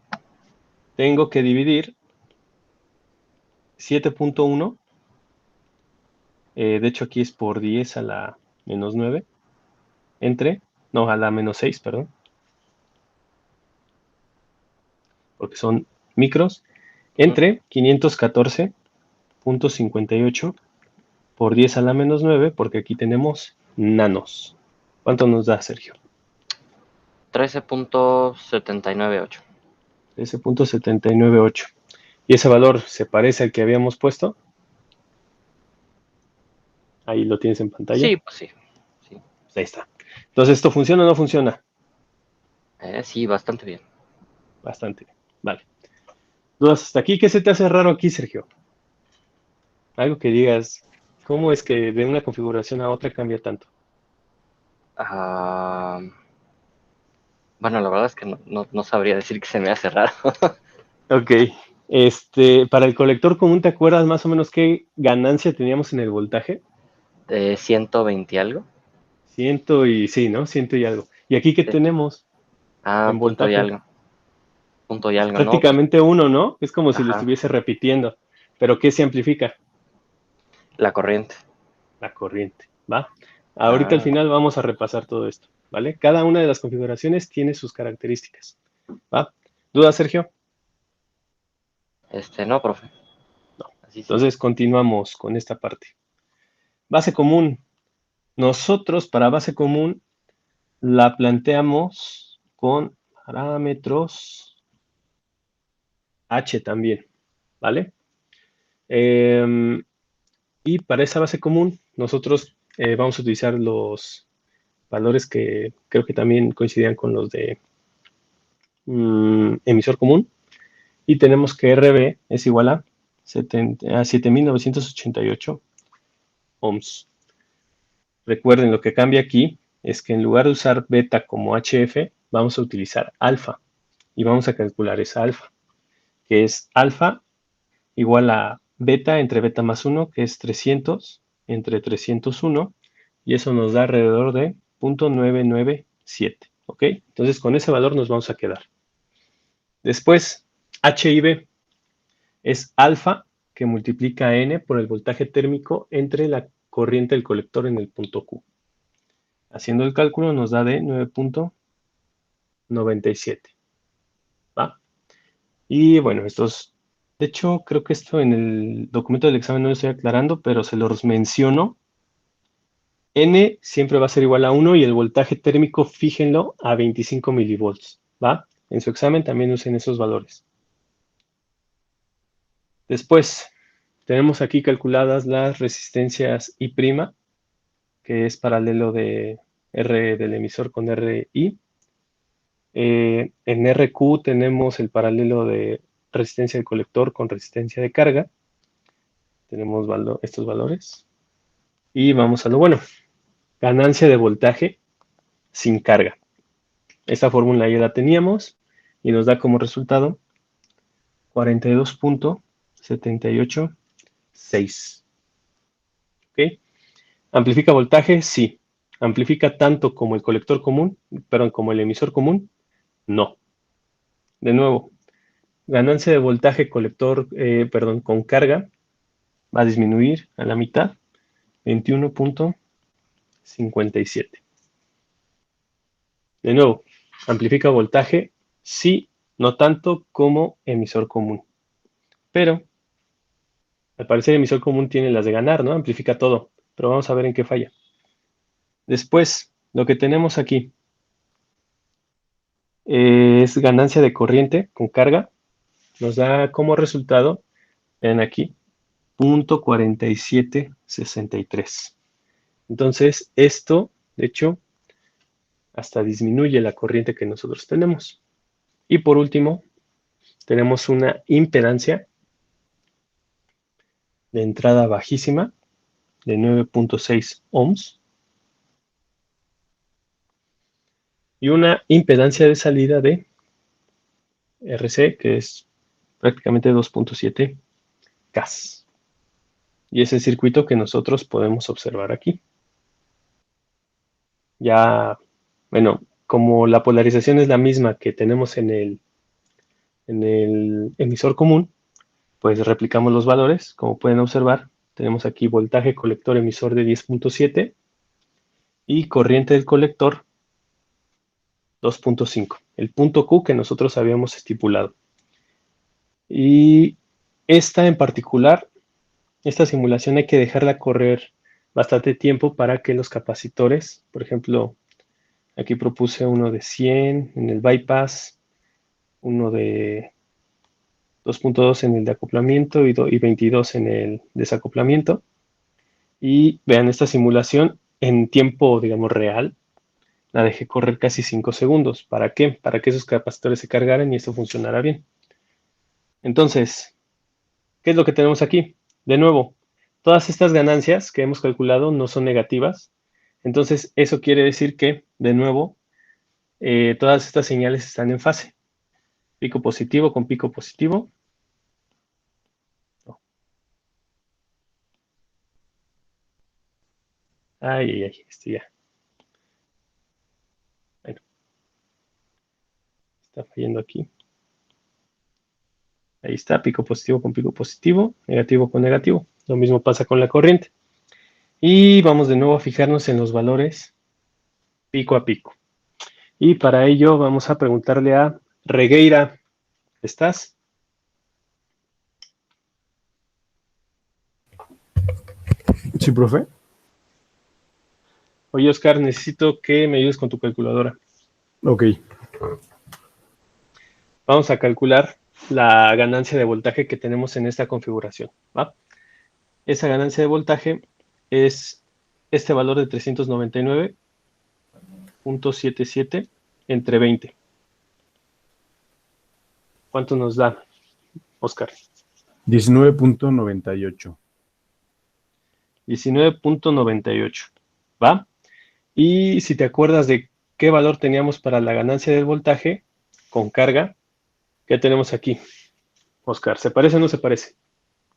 Tengo que dividir 7.1. De hecho, aquí es por 10 a la menos 9. A la menos 6, perdón. Porque son micros. Entre 514.58 por 10 a la menos 9, porque aquí tenemos nanos. ¿Cuánto nos da, Sergio? 13.798. 13.798. ¿Y ese valor se parece al que habíamos puesto? Ahí lo tienes en pantalla. Sí, pues sí. Pues ahí está. Entonces, ¿esto funciona o no funciona? Sí, bastante bien. Bastante bien. Vale. ¿Dudas hasta aquí? ¿Qué se te hace raro aquí, Sergio? Algo que digas, ¿cómo es que de una configuración a otra cambia tanto? Bueno, la verdad es que no sabría decir que se me hace raro. Ok. Para el colector común, ¿te acuerdas más o menos qué ganancia teníamos en el voltaje? 120 algo. 100 y sí, ¿no? 100 y algo. ¿Y aquí qué Sí. tenemos en Punto y voltaje? algo. Punto y Pues algo, ¿no? Pues, prácticamente uno, ¿no? Es como si lo ajá, estuviese repitiendo. ¿Pero qué se amplifica? la corriente. La corriente, ¿va? Ahorita al final vamos a repasar todo esto, ¿vale? Cada una de las configuraciones tiene sus características, ¿va? ¿Dudas, Sergio? No, profe. No. Así sí. Entonces continuamos con esta parte. Base común. Nosotros para base común la planteamos con parámetros H también, ¿vale? Y para esa base común nosotros vamos a utilizar los valores que creo que también coincidían con los de emisor común. Y tenemos que RB es igual a 7.988 ohms. Recuerden, lo que cambia aquí es que en lugar de usar beta como HF, vamos a utilizar alfa. Y vamos a calcular esa alfa, que es alfa igual a beta entre beta más 1, que es 300 entre 301. Y eso nos da alrededor de 0.997. ¿Ok? Entonces con ese valor nos vamos a quedar. Después, H y B es alfa que multiplica N por el voltaje térmico entre la corriente del colector en el punto Q. Haciendo el cálculo nos da de 9.97. ¿Va? Y bueno, de hecho, creo que esto en el documento del examen no lo estoy aclarando, pero se los menciono. N siempre va a ser igual a 1 y el voltaje térmico fíjenlo a 25 milivolts. ¿Va? En su examen también usen esos valores. Después, tenemos aquí calculadas las resistencias I', que es paralelo de R del emisor con RI. En RQ tenemos el paralelo de resistencia del colector con resistencia de carga. Tenemos estos valores. Y vamos a lo bueno. Ganancia de voltaje sin carga. Esta fórmula ya la teníamos y nos da como resultado 42.786. ¿Ok? ¿Amplifica voltaje? Sí. ¿Amplifica tanto como el colector común? Perdón, como el emisor común? No. De nuevo, ganancia de voltaje con carga va a disminuir a la mitad, 21.57. De nuevo, amplifica voltaje, sí, no tanto como emisor común. Pero, al parecer, el emisor común tiene las de ganar, ¿no? Amplifica todo. Pero vamos a ver en qué falla. Después, lo que tenemos aquí es ganancia de corriente con carga. Nos da como resultado Vean aquí, 0.4763. Entonces, esto, de hecho, hasta disminuye la corriente que nosotros tenemos. Y por último, tenemos una impedancia de entrada bajísima de 9.6 ohms y una impedancia de salida de RC, que es prácticamente 2.7 Ks. Y es el circuito que nosotros podemos observar aquí. Ya, bueno, como la polarización es la misma que tenemos en el emisor común, pues replicamos los valores. Como pueden observar, tenemos aquí voltaje colector emisor de 10.7 y corriente del colector 2.5, el punto Q que nosotros habíamos estipulado. Y esta en particular, esta simulación hay que dejarla correr bastante tiempo para que los capacitores, por ejemplo, aquí propuse uno de 100 en el bypass, uno de 2.2 en el de acoplamiento y 22 en el desacoplamiento. Y vean esta simulación en tiempo, digamos, real. La dejé correr casi 5 segundos. ¿Para qué? Para que esos capacitores se cargaran y esto funcionara bien. Entonces, ¿qué es lo que tenemos aquí? De nuevo, todas estas ganancias que hemos calculado no son negativas. Entonces, eso quiere decir que, de nuevo, todas estas señales están en fase. Pico positivo con pico positivo. No. Ay, ya. Bueno, está fallando aquí. Ahí está, pico positivo con pico positivo, negativo con negativo. Lo mismo pasa con la corriente. Y vamos de nuevo a fijarnos en los valores pico a pico. Y para ello vamos a preguntarle a Regueira, ¿estás? Sí, profe. Oye, Oscar, necesito que me ayudes con tu calculadora. Ok. Vamos a calcular la ganancia de voltaje que tenemos en esta configuración, ¿va? Esa ganancia de voltaje es este valor de 399.77 entre 20. ¿Cuánto nos da, Oscar? 19.98. 19.98, ¿va? Y si te acuerdas de qué valor teníamos para la ganancia del voltaje con carga, ¿qué tenemos aquí? Oscar, ¿se parece o no se parece?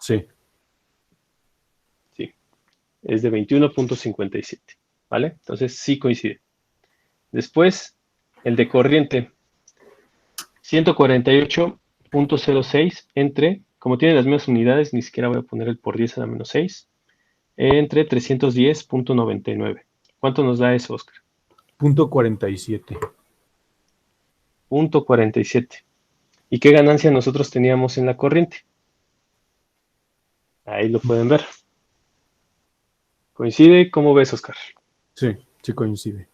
Sí. Sí, es de 21.57, ¿vale? Entonces sí coincide. Después, el de corriente, 148.06 entre, como tiene las mismas unidades, ni siquiera voy a poner el por 10 a la menos 6, entre 310.99. ¿Cuánto nos da eso, Oscar? .47. .47. ¿Y qué ganancia nosotros teníamos en la corriente? Ahí lo pueden ver. ¿Coincide? ¿Cómo ves, Oscar? Sí, sí coincide.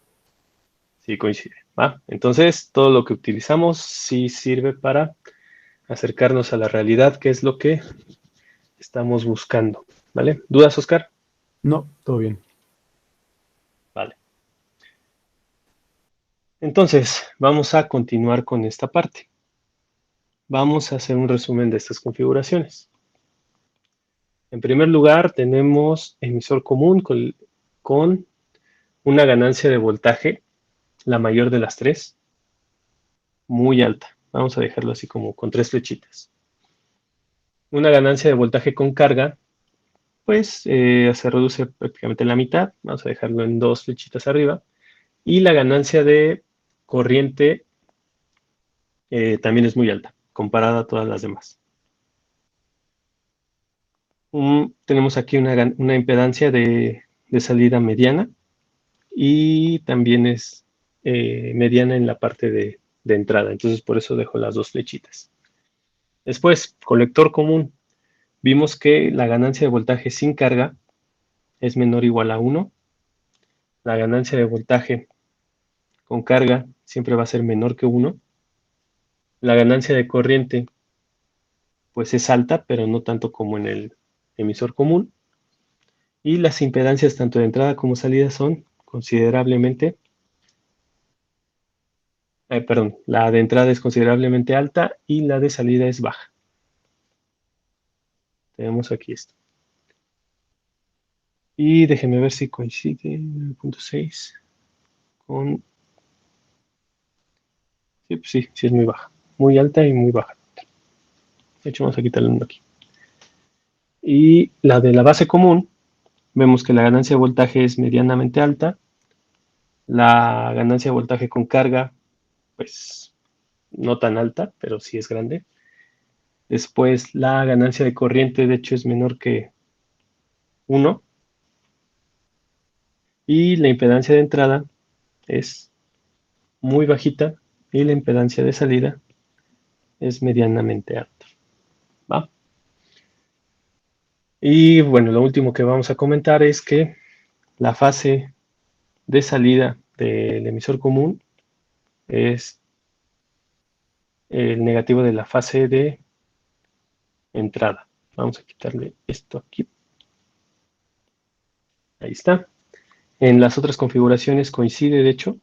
Sí, coincide. ¿Va? Entonces, todo lo que utilizamos sí sirve para acercarnos a la realidad, que es lo que estamos buscando. ¿Vale? ¿Dudas, Oscar? No, todo bien. Vale. Entonces, vamos a continuar con esta parte. Vamos a hacer un resumen de estas configuraciones. En primer lugar, tenemos emisor común con una ganancia de voltaje, la mayor de las tres, muy alta. Vamos a dejarlo así como con 3 flechitas. Una ganancia de voltaje con carga, pues se reduce prácticamente la mitad. Vamos a dejarlo en 2 flechitas arriba. Y la ganancia de corriente también es muy alta, comparada a todas las demás. Tenemos aquí una impedancia de salida mediana y también es mediana en la parte de entrada. Entonces por eso dejo las 2 flechitas. Después, colector común. Vimos que la ganancia de voltaje sin carga es menor o igual a 1. La ganancia de voltaje con carga siempre va a ser menor que 1. La ganancia de corriente pues es alta, pero no tanto como en el emisor común. Y las impedancias tanto de entrada como salida son considerablemente, perdón, la de entrada es considerablemente alta y la de salida es baja. Tenemos aquí esto. Y déjenme ver si coincide 9.6 con... Sí, pues sí, sí es muy baja. Muy alta y muy baja. De hecho, vamos a quitarle uno aquí. Y la de la base común, vemos que la ganancia de voltaje es medianamente alta. La ganancia de voltaje con carga, pues no tan alta, pero sí es grande. Después la ganancia de corriente, de hecho, es menor que 1. Y la impedancia de entrada es muy bajita y la impedancia de salida es medianamente alta. ¿Va? Y bueno, lo último que vamos a comentar es que la fase de salida del emisor común es el negativo de la fase de entrada. Vamos a quitarle esto aquí. Ahí está. En las otras configuraciones coincide, de hecho,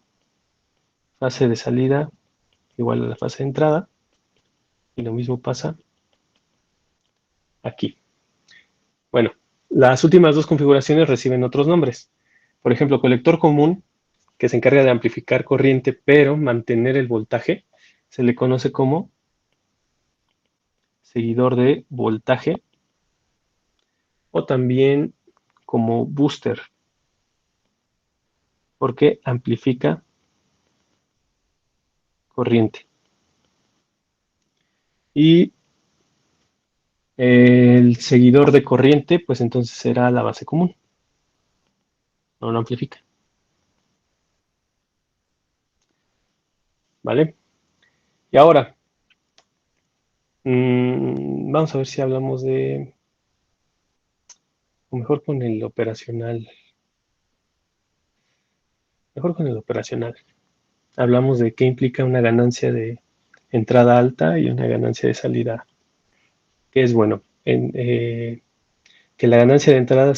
fase de salida igual a la fase de entrada. Y lo mismo pasa aquí. Bueno, las últimas dos configuraciones reciben otros nombres. Por ejemplo, colector común, que se encarga de amplificar corriente, pero mantener el voltaje, se le conoce como seguidor de voltaje o también como booster, porque amplifica corriente. Y el seguidor de corriente, pues entonces será la base común. No lo amplifica. ¿Vale? Y ahora, vamos a ver si hablamos de, o mejor con el operacional. Mejor con el operacional. Hablamos de qué implica una ganancia de entrada alta y una ganancia de salida, que es bueno, que la ganancia de entrada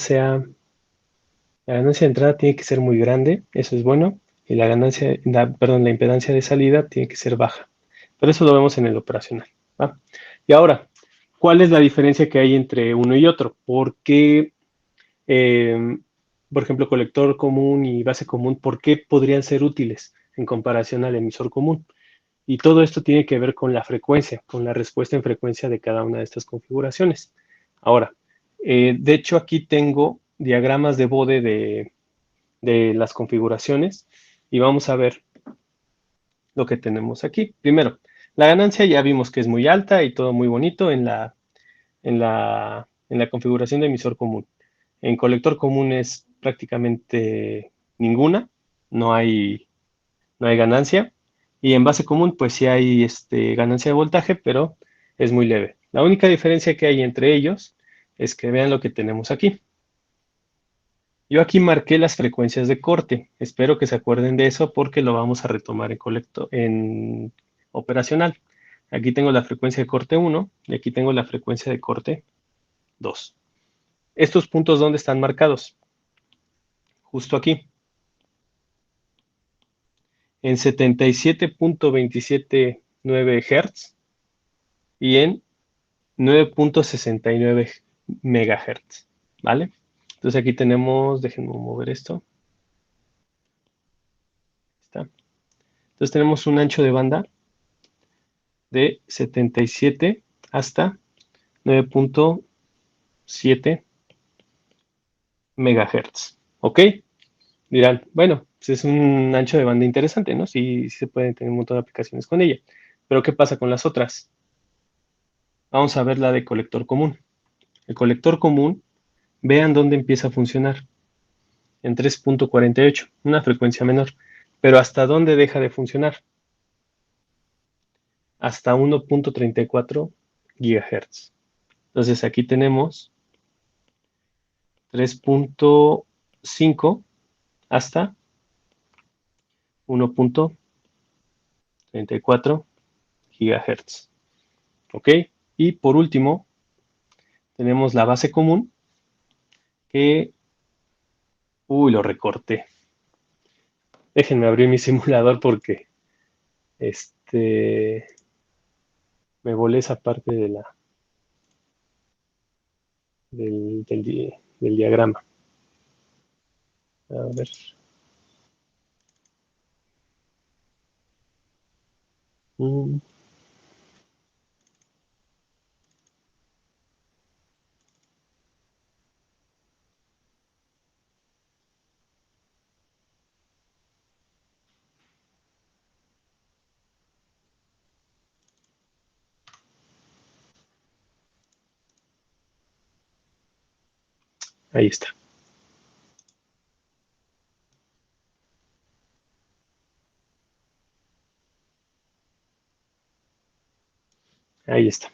tiene que ser muy grande, eso es bueno, y la impedancia de salida tiene que ser baja. Pero eso lo vemos en el operacional, ¿va? Y ahora, ¿cuál es la diferencia que hay entre uno y otro? ¿Por qué, por ejemplo, colector común y base común, por qué podrían ser útiles en comparación al emisor común? Y todo esto tiene que ver con la frecuencia, con la respuesta en frecuencia de cada una de estas configuraciones. Ahora, de hecho aquí tengo diagramas de Bode de las configuraciones y vamos a ver lo que tenemos aquí. Primero, la ganancia ya vimos que es muy alta y todo muy bonito en la configuración de emisor común. En colector común es prácticamente ninguna, no hay ganancia. Y en base común, pues sí hay ganancia de voltaje, pero es muy leve. La única diferencia que hay entre ellos es que vean lo que tenemos aquí. Yo aquí marqué las frecuencias de corte. Espero que se acuerden de eso porque lo vamos a retomar en operacional. Aquí tengo la frecuencia de corte 1 y aquí tengo la frecuencia de corte 2. ¿Estos puntos dónde están marcados? Justo aquí. En 77.279 Hz y en 9.69 MHz, ¿vale? Entonces aquí tenemos, déjenme mover esto. Está. Entonces tenemos un ancho de banda de 77 hasta 9.7 MHz, ¿ok? Dirán, bueno, pues es un ancho de banda interesante, ¿no? Sí, sí se pueden tener un montón de aplicaciones con ella. Pero ¿qué pasa con las otras? Vamos a ver la de colector común. El colector común, vean dónde empieza a funcionar. En 3.48, una frecuencia menor. Pero ¿hasta dónde deja de funcionar? Hasta 1.34 GHz. Entonces aquí tenemos 3.5 hasta 1.34 GHz. ¿Ok? Y por último, tenemos la base común que... Uy, lo recorté. Déjenme abrir mi simulador porque me volé esa parte de del diagrama. A ver. Mm, Ahí está. Ahí está.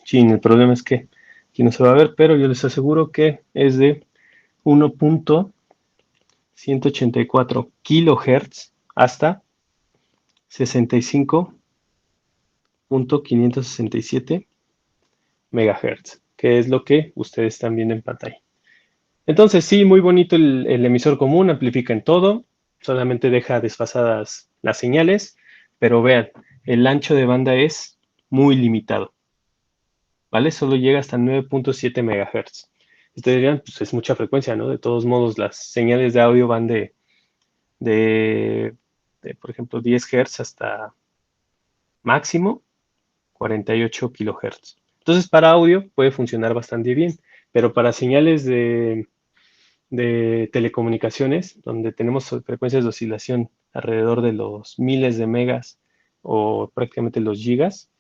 Sí, el problema es que aquí no se va a ver, pero yo les aseguro que es de 1.184 kilohertz hasta 65.567 megahertz, que es lo que ustedes están viendo en pantalla. Entonces, sí, muy bonito el emisor común, amplifica en todo, solamente deja desfasadas las señales, pero vean, el ancho de banda es muy limitado, ¿vale? Solo llega hasta 9.7 megahertz. Ustedes dirían, pues es mucha frecuencia, ¿no? De todos modos, las señales de audio van de por ejemplo, 10 hertz hasta máximo 48 kilohertz. Entonces, para audio puede funcionar bastante bien, pero para señales de telecomunicaciones, donde tenemos frecuencias de oscilación alrededor de los miles de megas o prácticamente los gigas,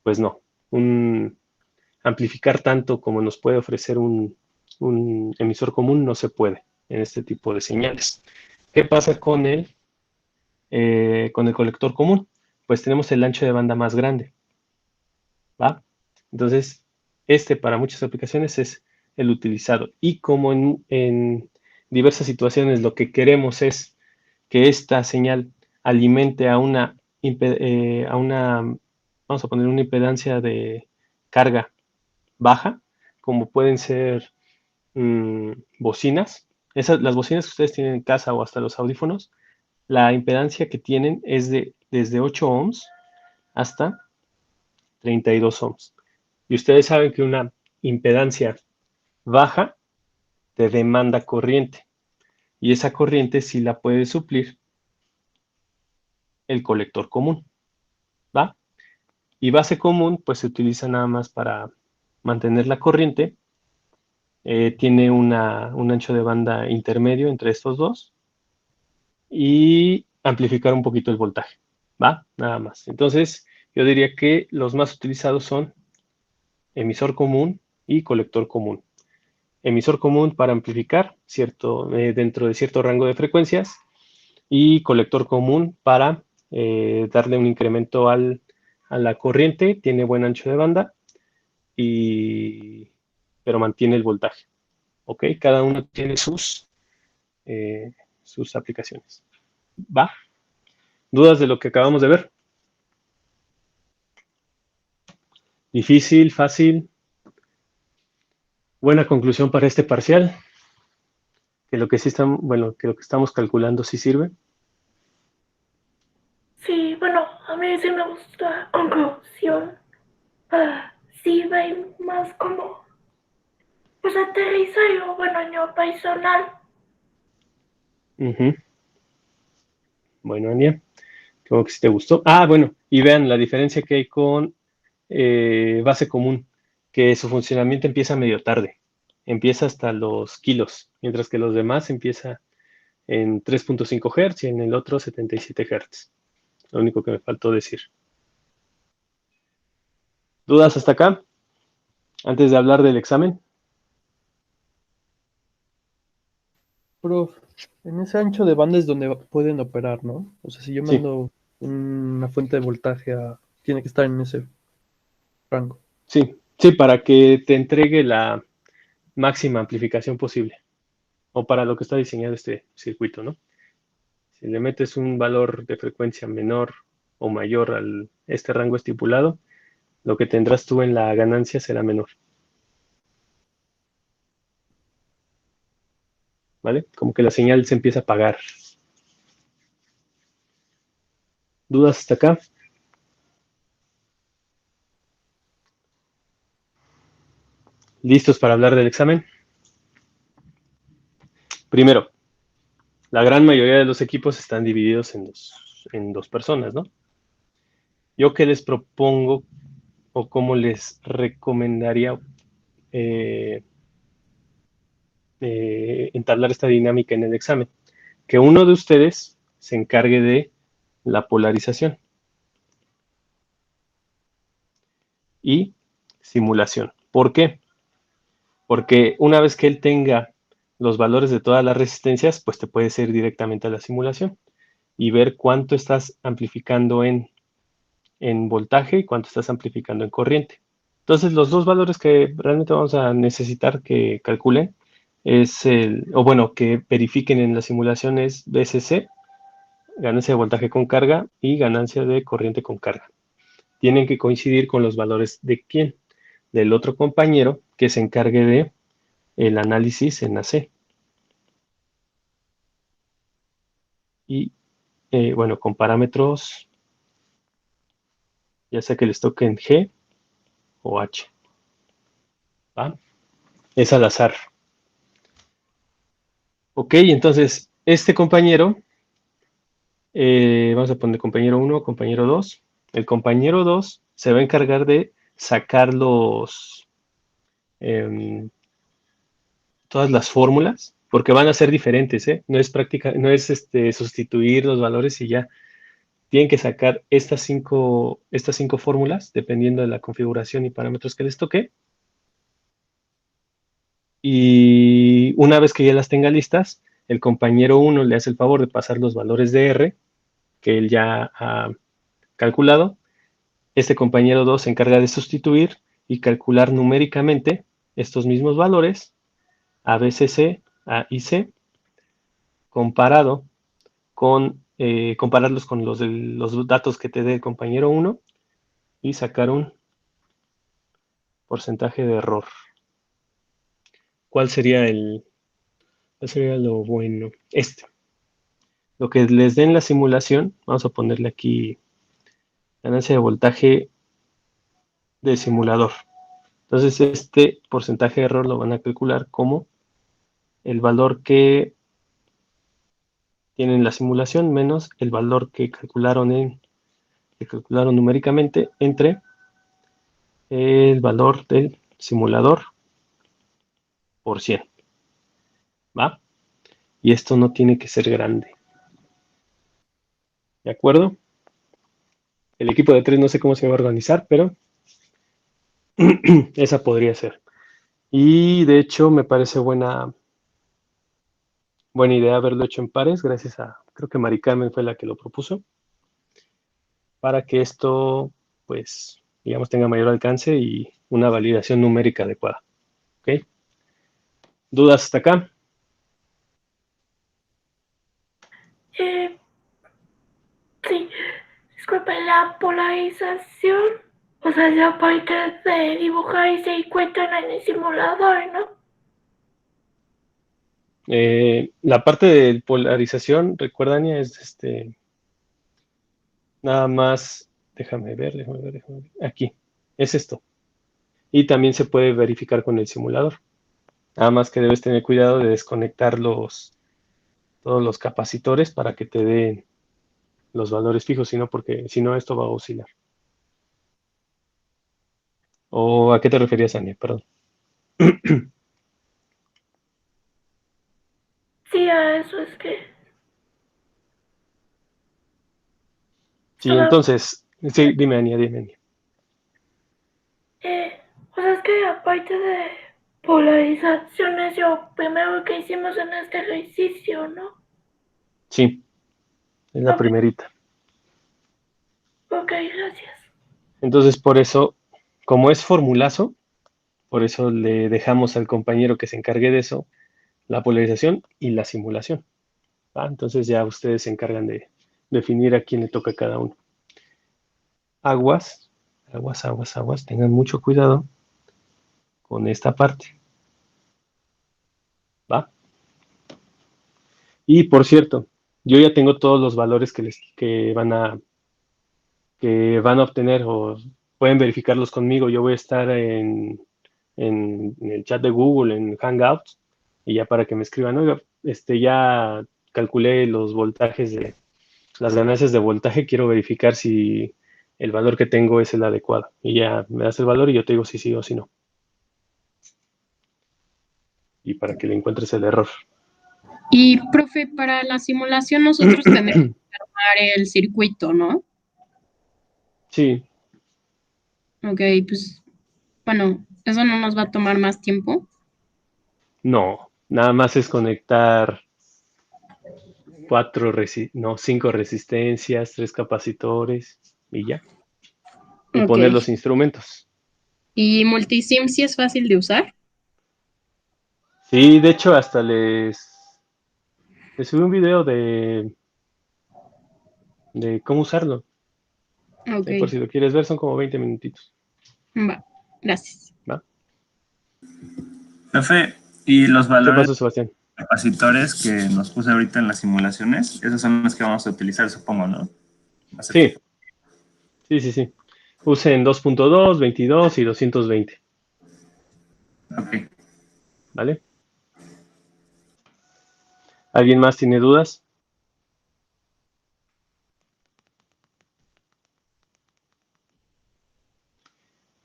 pues no. Amplificar tanto como nos puede ofrecer un emisor común no se puede en este tipo de señales. ¿Qué pasa con el colector común? Pues tenemos el ancho de banda más grande, ¿va? Entonces, para muchas aplicaciones es el utilizado. Y como en diversas situaciones lo que queremos es que esta señal alimente vamos a poner una impedancia de carga baja, como pueden ser bocinas. Las bocinas que ustedes tienen en casa o hasta los audífonos, la impedancia que tienen es desde 8 ohms hasta 32 ohms. Y ustedes saben que una impedancia baja te demanda corriente. Y esa corriente sí la puede suplir el colector común, ¿va? Y base común, pues se utiliza nada más para mantener la corriente. Tiene un ancho de banda intermedio entre estos dos y amplificar un poquito el voltaje, ¿va? Nada más. Entonces, yo diría que los más utilizados son emisor común y colector común. Emisor común para amplificar dentro de cierto rango de frecuencias y colector común para darle un incremento a la corriente, tiene buen ancho de banda, pero mantiene el voltaje. ¿Ok? Cada uno tiene sus aplicaciones. ¿Va? ¿Dudas de lo que acabamos de ver? Difícil, fácil. Buena conclusión para este parcial. Que lo que estamos calculando sí sirve. Sí, bueno, a mí sí me gusta la conclusión. Sí, va más como, pues aterriza yo, bueno, en lo personal. Bueno, Ania, creo que sí te gustó. Bueno, y vean la diferencia que hay con base común, que su funcionamiento empieza medio tarde, empieza hasta los kilos, mientras que los demás empieza en 3.5 Hz y en el otro 77 Hz. Lo único que me faltó decir. ¿Dudas hasta acá? Antes de hablar del examen. Prof, en ese ancho de banda es donde pueden operar, ¿no? O sea, si yo Sí. mando una fuente de voltaje tiene que estar en ese rango. Sí, sí, para que te entregue la máxima amplificación posible, o para lo que está diseñado este circuito, ¿no? Si le metes un valor de frecuencia menor o mayor a este rango estipulado, lo que tendrás tú en la ganancia será menor. ¿Vale? Como que la señal se empieza a apagar. ¿Dudas hasta acá? ¿Listos para hablar del examen? Primero, la gran mayoría de los equipos están divididos en dos personas, ¿no? Yo qué les propongo o cómo les recomendaría entablar esta dinámica en el examen. Que uno de ustedes se encargue de la polarización y simulación. ¿Por qué? Porque una vez que él tenga los valores de todas las resistencias, pues te puedes ir directamente a la simulación y ver cuánto estás amplificando en voltaje y cuánto estás amplificando en corriente. Entonces, los dos valores que realmente vamos a necesitar que calculen que verifiquen en la simulación es BCC, ganancia de voltaje con carga, y ganancia de corriente con carga. Tienen que coincidir con los valores de quién, del otro compañero que se encargue de el análisis en AC. Y con parámetros, ya sea que les toquen G o H. ¿Va? Es al azar. Ok, entonces, este compañero, vamos a poner compañero 1, compañero 2. El compañero 2 se va a encargar de sacar todas las fórmulas, porque van a ser diferentes, ¿eh? No es sustituir los valores y ya. Tienen que sacar estas cinco fórmulas, dependiendo de la configuración y parámetros que les toque. Y una vez que ya las tenga listas, el compañero 1 le hace el favor de pasar los valores de R, que él ya ha calculado. Este compañero 2 se encarga de sustituir y calcular numéricamente estos mismos valores, A, B, C, C, A y C, compararlos con los datos que te dé el compañero 1 y sacar un porcentaje de error. ¿Cuál sería lo bueno? Lo que les den la simulación, vamos a ponerle aquí ganancia de voltaje de simulador. Entonces, este porcentaje de error lo van a calcular como el valor que tienen la simulación menos el valor que calcularon numéricamente entre el valor del simulador por 100. ¿Va? Y esto no tiene que ser grande. ¿De acuerdo? El equipo de 3 no sé cómo se va a organizar, pero esa podría ser. Y de hecho me parece buena idea haberlo hecho en pares, gracias creo que Mari Carmen fue la que lo propuso, para que esto, pues, digamos, tenga mayor alcance y una validación numérica adecuada. ¿Ok? ¿Dudas hasta acá? Sí, disculpe, la polarización, o sea, ya aparte de dibujar y se encuentran en el simulador, ¿no? La parte de polarización, recuerda, Ania, es nada más, déjame ver, aquí, es esto. Y también se puede verificar con el simulador. Nada más que debes tener cuidado de desconectar todos los capacitores para que te den los valores fijos, porque si no esto va a oscilar. ¿O a qué te referías, Ania? Perdón. Sí, a eso es que... Sí, entonces, sí, dime, Ania. O sea, es que aparte de polarizaciones, lo primero que hicimos en este ejercicio, ¿no? Sí, es la primerita. Ok, gracias. Entonces, por eso, como es formulazo, por eso le dejamos al compañero que se encargue de eso, la polarización y la simulación. ¿Va? Entonces ya ustedes se encargan de definir a quién le toca cada uno. Aguas, Aguas, tengan mucho cuidado con esta parte. ¿Va? Y por cierto, yo ya tengo todos los valores que van a obtener o pueden verificarlos conmigo. Yo voy a estar en el chat de Google, en Hangouts, y ya para que me escriban, oiga, ya calculé los voltajes las ganancias de voltaje, quiero verificar si el valor que tengo es el adecuado. Y ya me das el valor y yo te digo si sí o si no. Y para que le encuentres el error. Y, profe, para la simulación nosotros tenemos que armar el circuito, ¿no? Sí, Ok, pues, bueno, eso no nos va a tomar más tiempo. no, nada más es conectar 5 resistencias, 3 capacitores y ya. Y Ok. poner los instrumentos. ¿Y Multisim sí es fácil de usar? Sí, de hecho hasta les subí un video de cómo usarlo. Ok, Por si lo quieres ver, son como 20 minutitos. va, gracias. ¿Va? Profe, y los ¿Qué valores pasó, Sebastián? capacitores que nos puse ahorita en las simulaciones, esos son los que vamos a utilizar, supongo, ¿no? Sí. Usen 2.2, 22 y 220. Ok. ¿Vale? ¿Alguien más tiene dudas?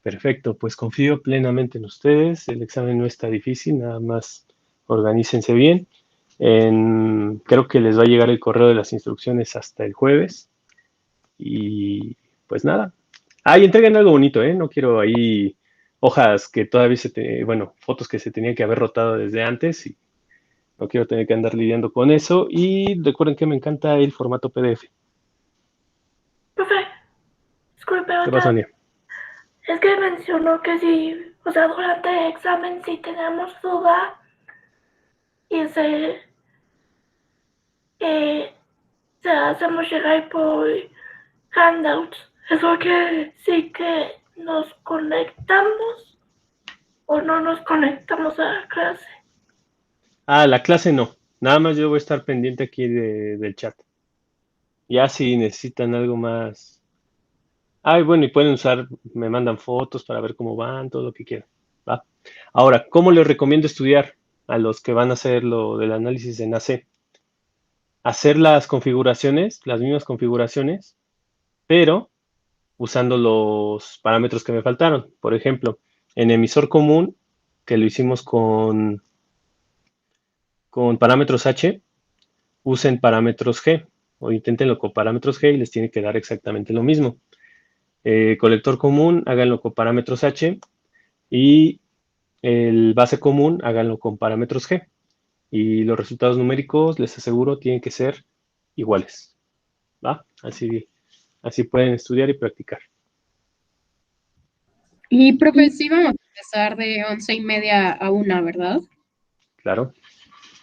Perfecto, pues confío plenamente en ustedes. El examen no está difícil, nada más organícense bien. Creo que les va a llegar el correo de las instrucciones hasta el jueves. Y pues nada. Y entreguen algo bonito, ¿eh? No quiero ahí hojas que todavía fotos que se tenían que haber rotado desde antes y no quiero tener que andar lidiando con eso. Y recuerden que me encanta el formato PDF. Profe, disculpe, ¿Qué pasa, Ania? es que mencionó que si, o sea, durante el examen si tenemos duda y se hacemos llegar por handouts, ¿eso que sí que nos conectamos o no nos conectamos a la clase? La clase no. Nada más yo voy a estar pendiente aquí del chat. Ya si necesitan algo más. Bueno, y pueden me mandan fotos para ver cómo van, todo lo que quieran. ¿Va? Ahora, ¿cómo les recomiendo estudiar a los que van a hacer lo del análisis en AC? Hacer las configuraciones, las mismas configuraciones, pero usando los parámetros que me faltaron. Por ejemplo, en emisor común, que lo hicimos con parámetros H, usen parámetros G o inténtenlo con parámetros G y les tiene que dar exactamente lo mismo. Colector común, háganlo con parámetros H y el base común, háganlo con parámetros G. Y los resultados numéricos, les aseguro, tienen que ser iguales. ¿Va? Así pueden estudiar y practicar. Y, profe, sí vamos a empezar de 11:30 a 1, ¿verdad? Claro.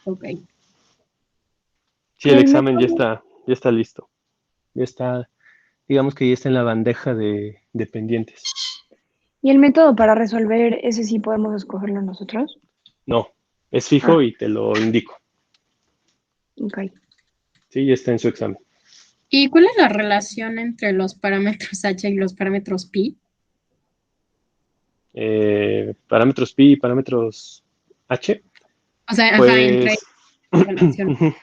Ok. Sí, el examen ya está listo. Ya está, digamos que ya está en la bandeja de pendientes. ¿Y el método para resolver ese sí podemos escogerlo nosotros? No, es fijo y te lo indico. Ok. Sí, ya está en su examen. ¿Y cuál es la relación entre los parámetros H y los parámetros pi? Parámetros pi y parámetros H. O sea, entre Pues, relación.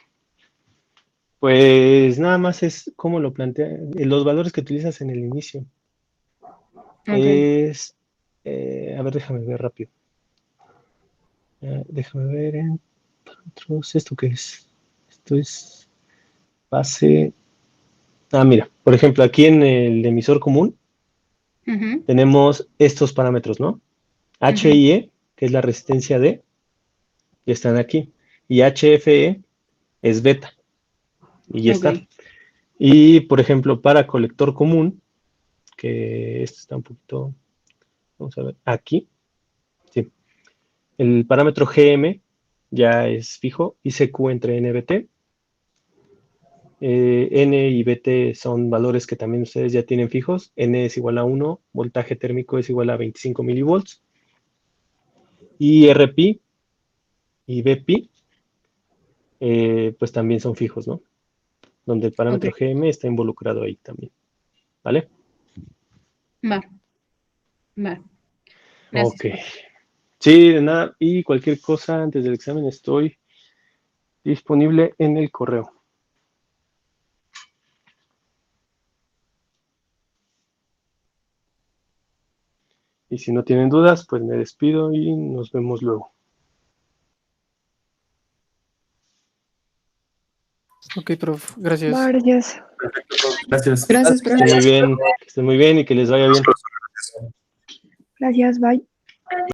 pues nada más es como lo plantea, los valores que utilizas en el inicio. Okay. A ver, déjame ver rápido. Déjame ver en parámetros, ¿esto qué es? Esto es base. Mira, por ejemplo, aquí en el emisor común tenemos estos parámetros, ¿no? H y E, que es la resistencia D, y están aquí. Y HFE es beta, y ya está. Y, por ejemplo, para colector común, que esto está un poquito, vamos a ver, aquí, sí. El parámetro GM ya es fijo, ICQ entre NBT. N y BT son valores que también ustedes ya tienen fijos. N es igual a 1, voltaje térmico es igual a 25 milivolts. Y RP y BP, pues también son fijos, ¿no? Donde el parámetro GM está involucrado ahí también. ¿Vale? Va. Gracias. Ok. Sí, de nada. Y cualquier cosa antes del examen estoy disponible en el correo. Y si no tienen dudas, pues me despido y nos vemos luego. Ok, prof. Gracias. Gracias. Gracias. Gracias, Que estén muy bien y que les vaya bien. Gracias, bye.